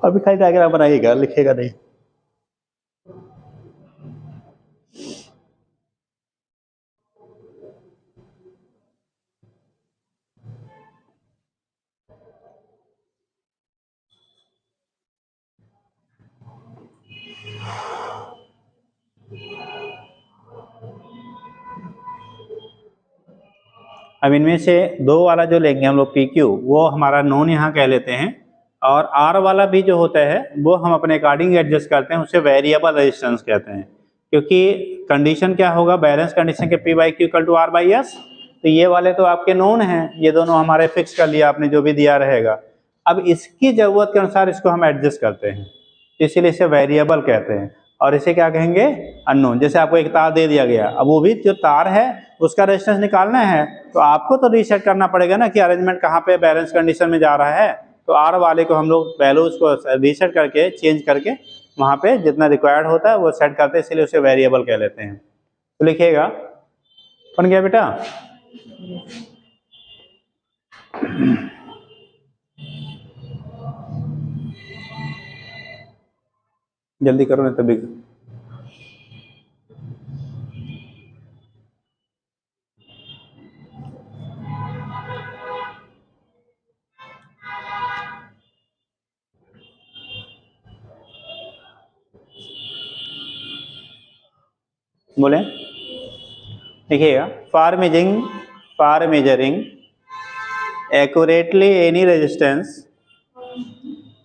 अभी खाली डायग्राम बनाइएगा, लिखेगा नहीं। अब इनमें से दो वाला जो लेंगे हम लोग PQ, वो हमारा नॉन यहाँ कह लेते हैं, और R वाला भी जो होता है वो हम अपने अकॉर्डिंग एडजस्ट करते हैं, उसे वेरिएबल रेजिस्टेंस कहते हैं। क्योंकि कंडीशन क्या होगा, बैलेंस कंडीशन के P by Q equal to R by S, तो ये वाले तो आपके नॉन हैं, ये दोनों हमारे फिक्स कर लिया आपने, जो भी दिया रहेगा। अब इसकी ज़रूरत के अनुसार इसको हम एडजस्ट करते हैं, इसीलिए इसे वेरिएबल कहते हैं। और इसे क्या कहेंगे, अननोन। जैसे आपको एक तार दे दिया गया, अब वो भी जो तार है उसका रेजिस्टेंस निकालना है, तो आपको तो रीसेट करना पड़ेगा ना कि अरेंजमेंट कहाँ पे बैलेंस कंडीशन में जा रहा है। तो R वाले को हम लोग वैल्यूज को रीसेट करके चेंज करके वहाँ पे जितना रिक्वायर्ड होता है वो सेट करते हैं, इसलिए उसे वेरिएबल कह लेते हैं। तो लिखिएगा, बन गया बेटा। जल्दी करो नहीं तो बिग बोले। देखिएगा, for measuring accurately any resistance,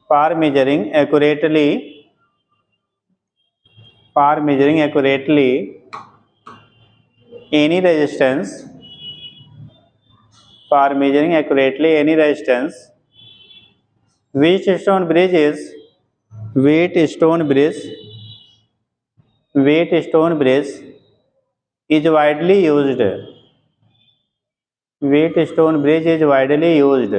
for measuring accurately any resistance, Wheatstone bridge is widely used. Wheatstone bridge is widely used.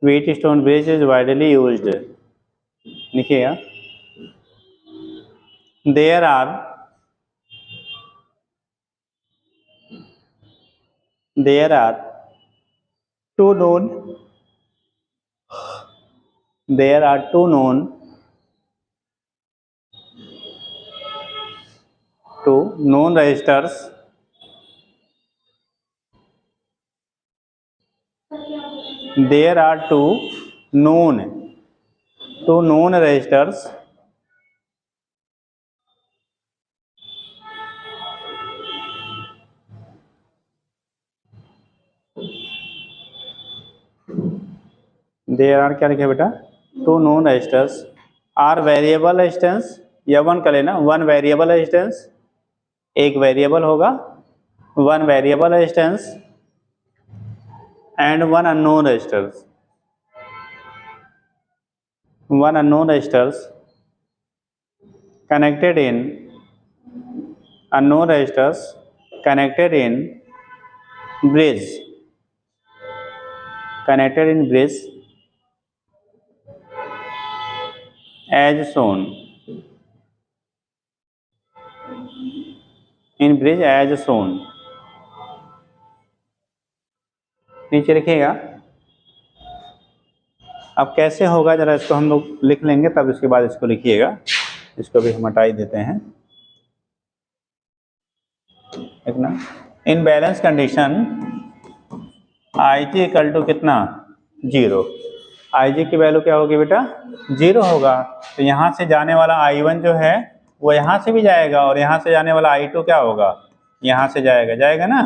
Wheatstone bridge is widely used. लिखिएगा, there are two known resistors there are two known resistors there are क्या लिखे बेटा, two known resistors are variable resistance, या one कर लेना, one variable resistance, एक variable होगा, one variable resistance and one unknown resistance, connected in unknown resistors connected in bridge as shown in bridge as shown। नीचे लिखिएगा। अब कैसे होगा जरा इसको हम लोग लिख लेंगे, तब इसके बाद इसको लिखिएगा। इसको भी हम हटा ही देते हैं, एक ना। In balance condition IG equal to कितना, 0। IG की वैल्यू क्या होगी बेटा 0 होगा। तो यहाँ से जाने वाला I1 जो है वो यहाँ से भी जाएगा और यहाँ से जाने वाला I2 क्या होगा यहाँ से जाएगा ना।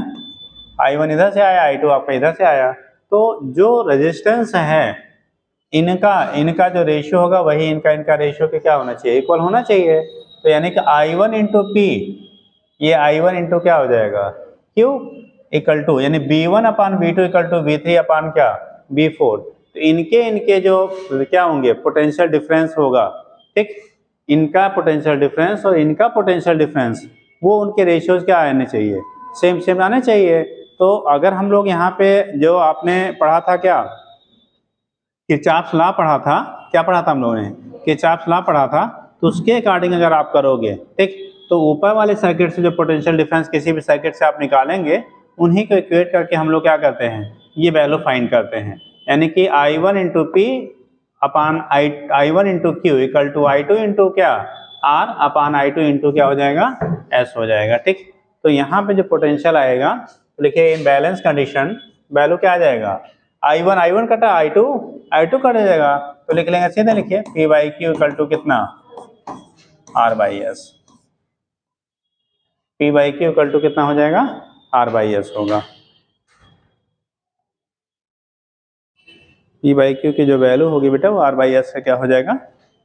I1 इधर से आया, I2 आपका इधर से आया। तो जो रेजिस्टेंस है इनका जो रेशियो होगा वही इनका रेशियो के क्या होना चाहिए, इक्वल होना चाहिए। तो यानी कि I1 इंटू P, ये I1 इंटू क्या हो जाएगा Q इक्वल टू, यानी B1 upon B2 equal to B3 अपान क्या B4। तो इनके जो क्या होंगे पोटेंशियल डिफरेंस होगा, ठीक, इनका पोटेंशियल डिफरेंस और इनका पोटेंशियल डिफरेंस वो उनके रेशियोज क्या आने चाहिए, सेम आने चाहिए। तो अगर हम लोग यहाँ पे जो आपने पढ़ा था क्या किरचॉफ्स लॉ पढ़ा था, क्या पढ़ा था हम लोगों ने किरचॉफ्स लॉ पढ़ा था, तो उसके अकॉर्डिंग अगर आप करोगे, ठीक, तो ऊपर वाले सर्किट से जो पोटेंशियल डिफरेंस किसी भी सर्किट से आप निकालेंगे उन्हीं को इक्वेट करके हम लोग क्या करते हैं ये वैल्यू फाइंड करते हैं। यानी कि I1 into P upon I1 into Q equal to I2 into क्या R अपान I2 इंटू क्या हो जाएगा S हो जाएगा, ठीक। तो यहाँ पे जो पोटेंशियल आएगा तो लिखिए इन बैलेंस कंडीशन वैल्यू क्या आ जाएगा I1 कटा I2 कट जाएगा, तो लिख लेंगे सीधे लिखिए P by Q equal to कितना R by S. P by Q equal to कितना हो जाएगा R बाई एस होगा। P बाई क्यू की जो वैल्यू होगी बेटा वो R बाई एस से क्या हो जाएगा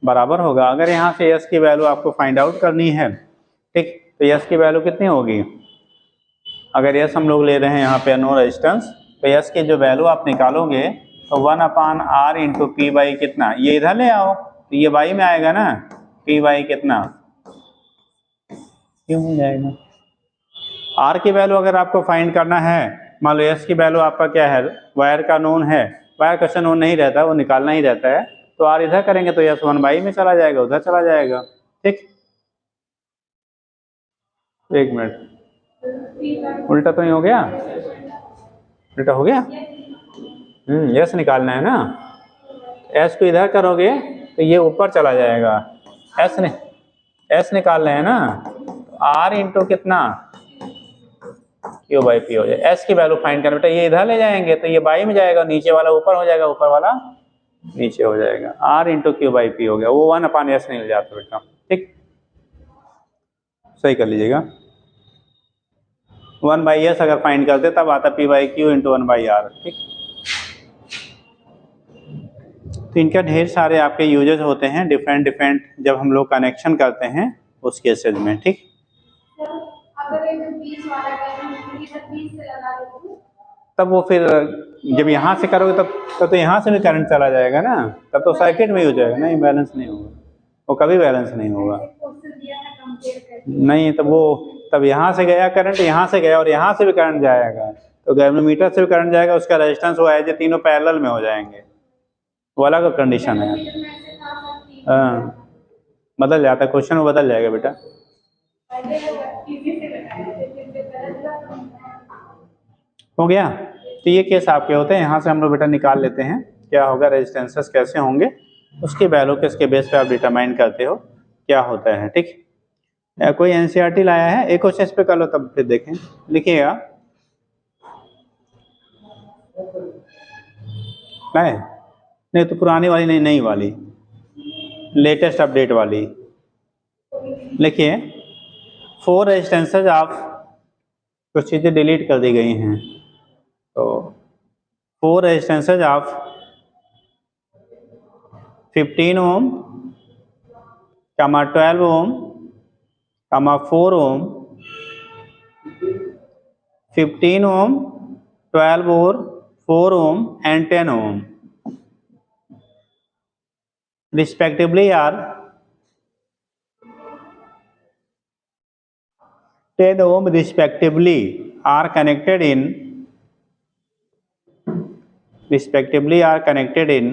बराबर होगा। अगर यहाँ से S की वैल्यू आपको फाइंड आउट करनी है, ठीक, तो S की वैल्यू कितनी होगी, अगर S हम लोग ले रहे हैं यहाँ पे नो रेजिस्टेंस, तो S की जो वैल्यू आप निकालोगे तो 1 अपान R इंटू पी बाई कितना, ये इधर ले आओ तो ये बाई में आएगा ना, P बाई कितना क्यों हो जाएगा। R की वैल्यू अगर आपको फाइंड करना है, मान लो S की वैल्यू आपका क्या है वायर का नोन है, वायर क्वेश्चन नोन नहीं रहता वो निकालना ही रहता है, तो R इधर करेंगे तो S 1 बाई में चला जाएगा उधर चला जाएगा, ठीक। एक मिनट उल्टा तो नहीं हो गया, उल्टा हो गया, यस निकालना है ना, एस को इधर करोगे तो ये ऊपर चला जाएगा, एस निकालना है ना, आर इंटू कितना क्यू बाई पी हो जाए। एस की वैल्यू फाइंड करना बेटा, ये इधर ले जाएंगे तो ये बाई में जाएगा, नीचे वाला ऊपर हो जाएगा, ऊपर वाला नीचे हो जाएगा, R into Q by P हो गया, वो 1 अपान एस नहीं ले जाता बेटा, ठीक, सही कर लीजिएगा। 1 बाई एस अगर फाइंड करते तब आता P by Q into 1 by R, ठीक। तो इनका ढेर सारे आपके यूजेस होते हैं डिफरेंट जब हम लोग कनेक्शन करते हैं उस केसेज में, ठीक। तब वो फिर जब यहाँ से करोगे तब तो यहाँ से भी करंट चला जाएगा ना, तब तो सर्किट में ही हो जाएगा, नहीं बैलेंस नहीं होगा, वो कभी बैलेंस नहीं होगा। नहीं तब यहाँ से गया करंट, यहाँ से गया और यहाँ से भी करंट जाएगा, तो गैल्वेनोमीटर से भी करंट जाएगा, उसका रेजिस्टेंस वो है जो तीनों पैरेलल में हो जाएंगे, वो अलग कंडीशन है। हाँ बदल जाता है, क्वेश्चन में बदल जाएगा बेटा। हो गया, तो ये केस आपके होते हैं, यहाँ से हम लोग बेटा निकाल लेते हैं क्या होगा, रेजिस्टेंसेस कैसे होंगे, उसकी वैल्यू किसके बेस पे आप डिटरमाइन करते हो क्या होता है, ठीक। कोई एनसीईआरटी लाया है, एक क्वेश्चन इस पे कर लो तब फिर देखें, लिखिएगा लाए नहीं तो पुरानी वाली नहीं, नई वाली लेटेस्ट अपडेट वाली लिखिए। 4 रेजिस्टेंसेज आप कुछ चीज़ें डिलीट कर दी गई हैं, तो 4 रेजिस्टेंसेज ऑफ 15 ओम, 12 ओम, 4 ओम, 15 ओम, 12 और 4 ओम and 10 ohm respectively are 10 ohm respectively are connected in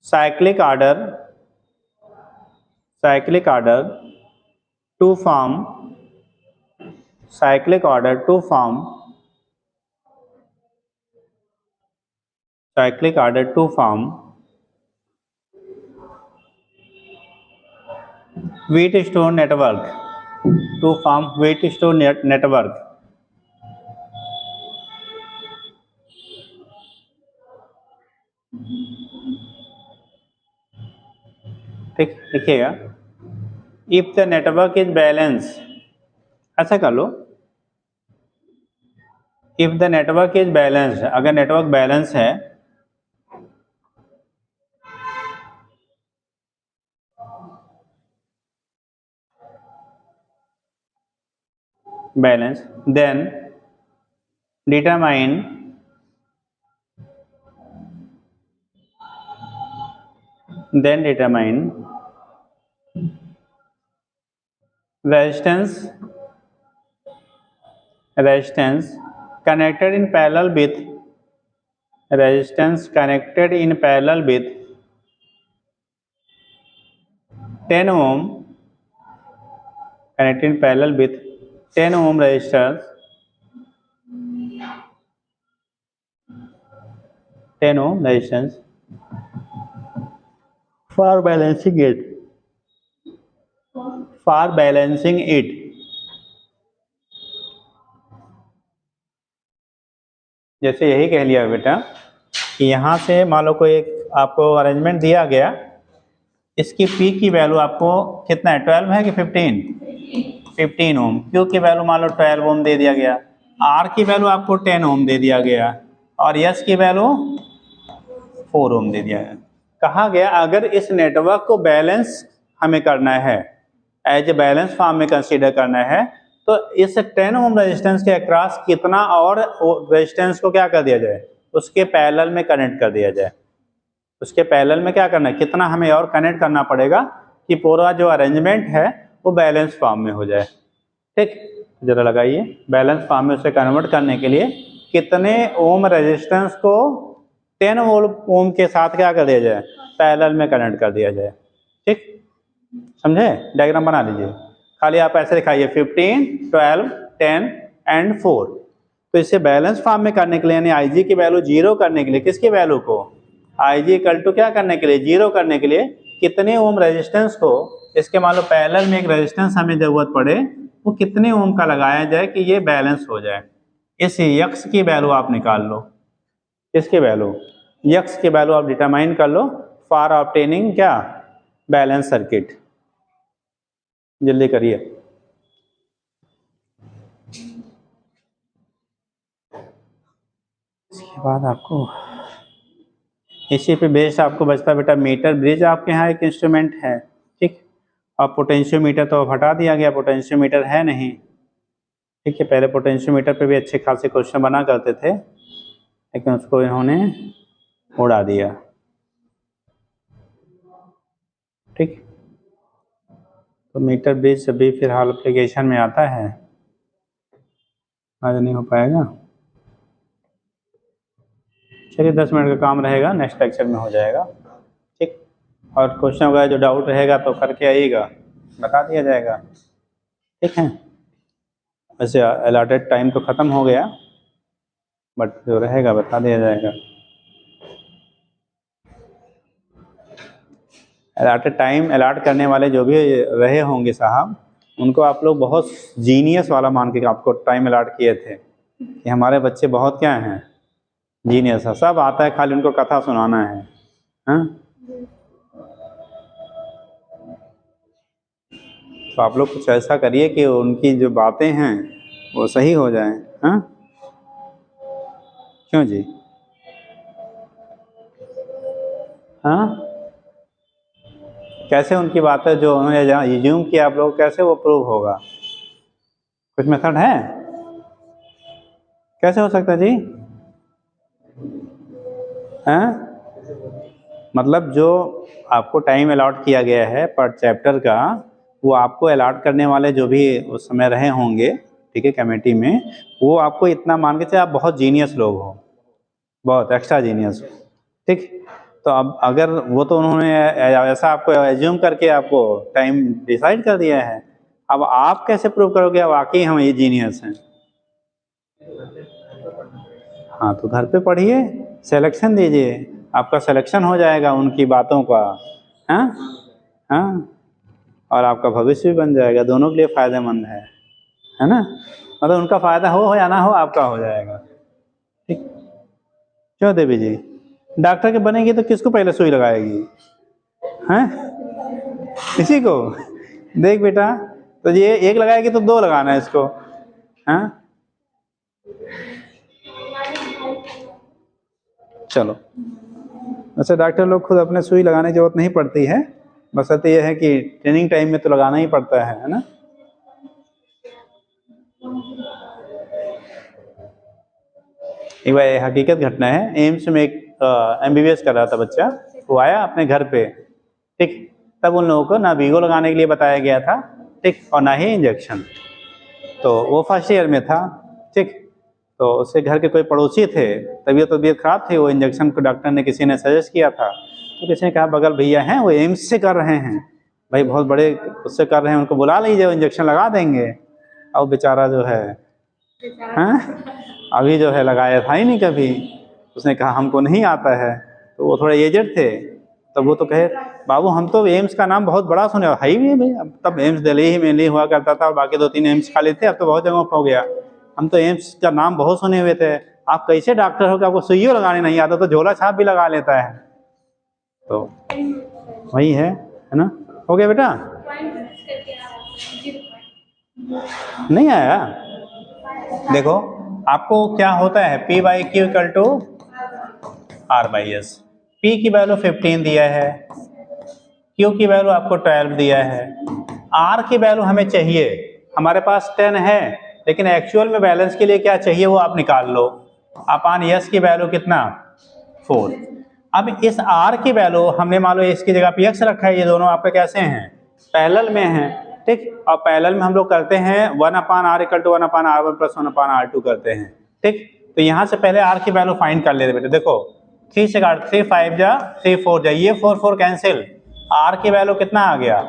cyclic order to form Wheatstone network, to form Wheatstone network. ठीक, लिखिएगा, if the network is balance, ऐसा कर लो, if the network is balance, अगर network balance है, balance, then determine resistance connected in parallel with 10 ohm, connected in parallel with 10 ohm resistors, 10 ohm resistance for balancing it, जैसे यही कह लिया बेटा कि यहाँ से मान लो कोई एक आपको अरेंजमेंट दिया गया, इसकी पी की वैल्यू आपको कितना है, 12 है कि 15 ओम, क्यू की वैल्यू मान लो 12 ओम दे दिया गया, आर की वैल्यू आपको 10 ओम दे दिया गया और यस की वैल्यू 4 ओम दे दिया गया। कहा गया अगर इस नेटवर्क को बैलेंस हमें करना है, एज ए बैलेंस फॉर्म में कंसीडर करना है, तो इस 10 ओम रेजिस्टेंस के अक्रॉस कितना और रेजिस्टेंस को क्या कर दिया जाए, उसके पैरेलल में कनेक्ट कर दिया जाए। उसके पैरेलल में क्या करना है, कितना हमें और कनेक्ट करना पड़ेगा कि पूरा जो अरेंजमेंट है वो बैलेंस फॉर्म में हो जाए। ठीक, जरा लगाइए, बैलेंस फॉर्म में उसे कन्वर्ट करने के लिए कितने ओम रेजिस्टेंस को 10 ओम के साथ क्या कर दिया जाए, पैरेलल में कनेक्ट कर दिया जाए। ठीक, समझे, डायग्राम बना लीजिए, खाली आप ऐसे दिखाइए 15, 12, 10 एंड 4। तो इसे बैलेंस फॉर्म में करने के लिए यानी IG की वैल्यू 0 करने के लिए, किसकी वैल्यू को, IG इक्वल टू क्या करने के लिए, 0 करने के लिए कितने ओम रेजिस्टेंस को, इसके मान लो पैरेलल में एक रेजिस्टेंस हमें जरूरत पड़े, वो कितने ओम का लगाया जाए कि ये बैलेंस हो जाए। इस यक्स की वैल्यू आप निकाल लो, इसकी वैल्यू, यक्स की वैल्यू आप डिटरमाइन कर लो फॉर ऑब्टेनिंग क्या, बैलेंस सर्किट। जल्दी करिए। इसके बाद आपको इसी पे बेस्ड आपको बचता बेटा मीटर ब्रिज, आपके यहाँ एक इंस्ट्रूमेंट है। ठीक, अब पोटेंशियोमीटर तो हटा दिया गया, पोटेंशियोमीटर है नहीं। ठीक है, पहले पोटेंशियोमीटर पे भी अच्छे खासे क्वेश्चन बना करते थे, लेकिन उसको इन्होंने उड़ा दिया। ठीक, तो मीटर ब्रिज अभी फिलहाल एप्लीकेशन में आता है, आज नहीं हो पाएगा। चलिए 10 मिनट का काम रहेगा, नेक्स्ट लेक्चर में हो जाएगा। ठीक, और क्वेश्चन वगैरह जो डाउट रहेगा तो करके आइएगा, बता दिया जाएगा। ठीक है, वैसे अलॉटेड टाइम तो ख़त्म हो गया, बट जो रहेगा बता दिया जाएगा। अलॉटेड टाइम अलॉट करने वाले जो भी रहे होंगे साहब, उनको आप लोग बहुत जीनियस वाला मान के आपको टाइम अलॉट किए थे कि हमारे बच्चे बहुत क्या हैं, जीनियस है, सब आता है, खाली उनको कथा सुनाना है। हाँ, तो आप लोग कुछ ऐसा करिए कि उनकी जो बातें हैं वो सही हो जाएं। हाँ, क्यों जी, हाँ, कैसे उनकी बातें जो उन्होंने रिज्यूम किया आप लोग, कैसे वो प्रूव होगा, कुछ मेथड है, कैसे हो सकता है जी? हाँ, मतलब जो आपको टाइम अलॉट किया गया है पर चैप्टर का, वो आपको अलॉट करने वाले जो भी उस समय रहे होंगे, ठीक है, कमेटी में, वो आपको इतना मान के चलिए आप बहुत जीनियस लोग हो, बहुत एक्स्ट्रा जीनियस हो। ठीक, तो अब अगर वो तो उन्होंने ऐसा आपको एज्यूम करके आपको टाइम डिसाइड कर दिया है, अब आप कैसे प्रूव करोगे वाकई हम ये जीनियस हैं? हाँ, तो घर पे पढ़िए, सिलेक्शन दीजिए, आपका सिलेक्शन हो जाएगा उनकी बातों का। हाँ हाँ, और आपका भविष्य भी बन जाएगा, दोनों के लिए फ़ायदेमंद है ना, मतलब उनका फ़ायदा हो या ना हो, आपका हो जाएगा। ठीक, क्यों देवी जी? डॉक्टर के बनेगी तो किसको पहले सुई लगाएगी? हैं? किसी को? देख बेटा, तो ये एक लगाएगी तो दो लगाना है इसको। हाँ चलो, वैसे डॉक्टर लोग खुद अपने सुई लगाने की जरूरत नहीं पड़ती है, बस ये है कि ट्रेनिंग टाइम में तो लगाना ही पड़ता है ना। एक बार हकीकत घटना है, एम्स में एक MBBS कर रहा था बच्चा, वो आया अपने घर पे, ठीक, तब उन लोगों को ना वीगो लगाने के लिए बताया गया था, ठीक, और ना ही इंजेक्शन। तो वो फर्स्ट ईयर में था, ठीक, तो उसके घर के कोई पड़ोसी थे, तबीयत खराब थी, वो इंजेक्शन को डॉक्टर ने किसी ने सजेस्ट किया था, तो किसी ने कहा बगल भैया हैं वो एम्स से कर रहे हैं भाई, बहुत बड़े उससे कर रहे हैं, उनको बुला लीजिए, वो इंजेक्शन लगा देंगे। और बेचारा जो है अभी जो है लगाया था ही नहीं कभी, उसने कहा हमको नहीं आता है, तो वो थोड़े एजेड थे, तब वो तो कहे बाबू हम तो एम्स का नाम बहुत बड़ा सुने, है ही भाई, अब तब एम्स दिल्ली ही में नहीं हुआ करता था, बाकी 2-3 एम्स खाली थे, अब तो बहुत जगहों पर हो गया, हम तो एम्स का नाम बहुत सुने हुए थे, आप कैसे डॉक्टर हो कि आपको सुइयों लगाने नहीं आता, तो झोला छाप भी लगा लेता है। तो वही है ना। हो गया बेटा? नहीं आया? देखो आपको क्या होता है, P/Q = R/S। P की वैल्यू 15 दिया है, Q की वैल्यू आपको 12 दिया है, R की वैल्यू हमें चाहिए, हमारे पास 10 है, लेकिन एक्चुअल में बैलेंस के लिए क्या चाहिए वो आप निकाल लो। अपान S की वैल्यू कितना? 4। अब इस R की वैल्यू हमने मान लो इसकी जगह पे X रखा है, ये दोनों आपके कैसे हैं? पैरेलल में हैं, ठीक, और पैरेलल में हम लोग करते हैं 1/R = 1/R1 + 1/R2 करते हैं, ठीक। तो यहाँ से पहले R की वैल्यू फाइंड कर लेते बेटे, देखो 3 से काट, 3 5 जा 3 4 जा, ये 4 4 कैंसिल, R की वैल्यू कितना आ गया?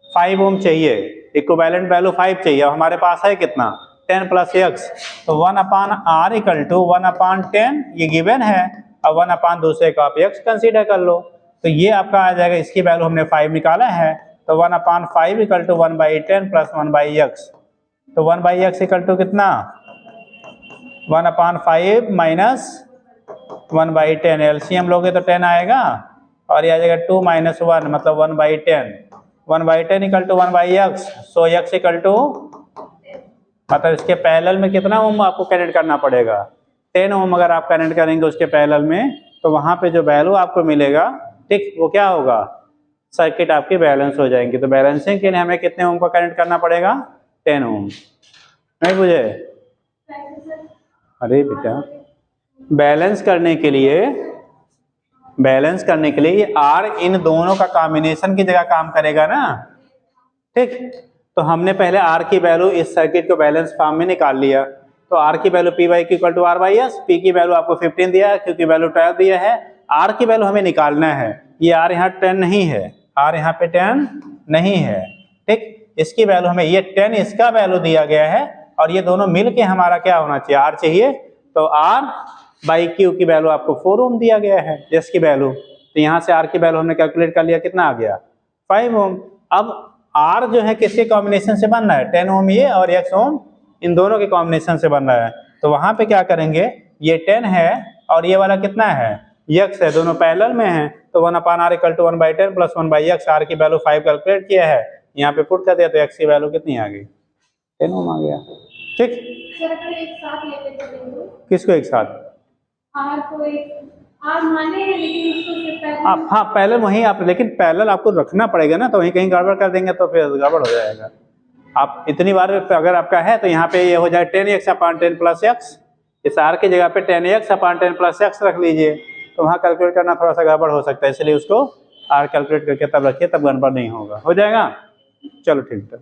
5 ओम चाहिए, इक्विवेलेंट वैल्यू 5 चाहिए, और हमारे पास है कितना? 10 + X, तो 1/R = 1/10, ये गिवन है, और 1/ दूसरे का आप X कंसीडर कर लो, तो ये आपका आ जाएगा, इसकी वैल्यू हमने 5 निकाला है, तो 1/5 = 1/10 + 1/X, तो 1/X = कितना? 1/5 - 1/10, LCM लोगे तो 10 आएगा, और ये आ जाएगा 2 - 1 मतलब 1/10, 1/10 = 1/X, सो X = मतलब इसके पैरेलल में कितना ओम आपको कनेक्ट करना पड़ेगा? 10 ओम अगर आप कनेक्ट करेंगे उसके पैरेलल में, तो वहां पे जो वैल्यू आपको मिलेगा, ठीक, वो क्या होगा? सर्किट आपकी बैलेंस हो जाएंगी। तो बैलेंसिंग के लिए हमें कितने ओम का कनेक्ट करना पड़ेगा? 10 ओम। नहीं बुझे? अरे बेटा, बैलेंस करने के लिए R इन दोनों का कॉम्बिनेशन की जगह काम करेगा ना, ठीक। तो हमने पहले R की वैल्यू इस सर्किट को बैलेंस फॉर्म में निकाल लिया, तो R की वैल्यू P/Q = R/S, P की वैल्यू आपको 15 दिया है, Q की वैल्यू 12 दिया है, R की वैल्यू हमें निकालना है, ये R यहाँ 10 नहीं है, R यहाँ पे 10 नहीं है, ठीक, इसकी वैल्यू हमें, ये 10 इसका वैल्यू दिया गया है, और ये दोनों मिलके हमारा क्या होना चाहिए? R चाहिए, तो R/Q की वैल्यू आपको 4 ओम दिया गया है, S की वैल्यू, तो यहाँ से R की वैल्यू हमने कैलकुलेट कर लिया, कितना आ गया? 5 ओम। अब R जो है किसके कॉम्बिनेशन से बन रहा है? 10 ओम ये और X ओम इन दोनों के कॉम्बिनेशन से बन रहा है, तो वहां पे क्या करेंगे, ये 10 है और ये वाला कितना है? X है, दोनों पैरेलल में हैं, तो 1/R = 1/10 + 1/X, R की वैल्यू 5 कैलकुलेट किया है, यहाँ पे पुट कर दिया, तो X की वैल्यू कितनी आ गई? 10 ओम आ गया, ठीक। एक साथ लेके चलेंगे, किसको एक साथ? R को R माने, लेकिन आप हाँ पैरेलल वहीं आप, लेकिन पैरेलल आपको रखना पड़ेगा ना, तो वहीं कहीं गड़बड़ कर देंगे तो फिर गड़बड़ हो जाएगा। आप इतनी बार अगर आपका है तो यहाँ पे ये हो जाए 10x/10 + X, इस R की जगह पे 10x/10 + X रख लीजिए, तो वहाँ कैलकुलेट करना थोड़ा सा गड़बड़ हो सकता है, इसलिए उसको R कैलकुलेट करके तब रखिए, तब गड़बड़ नहीं होगा। हो जाएगा? चलो ठीक है।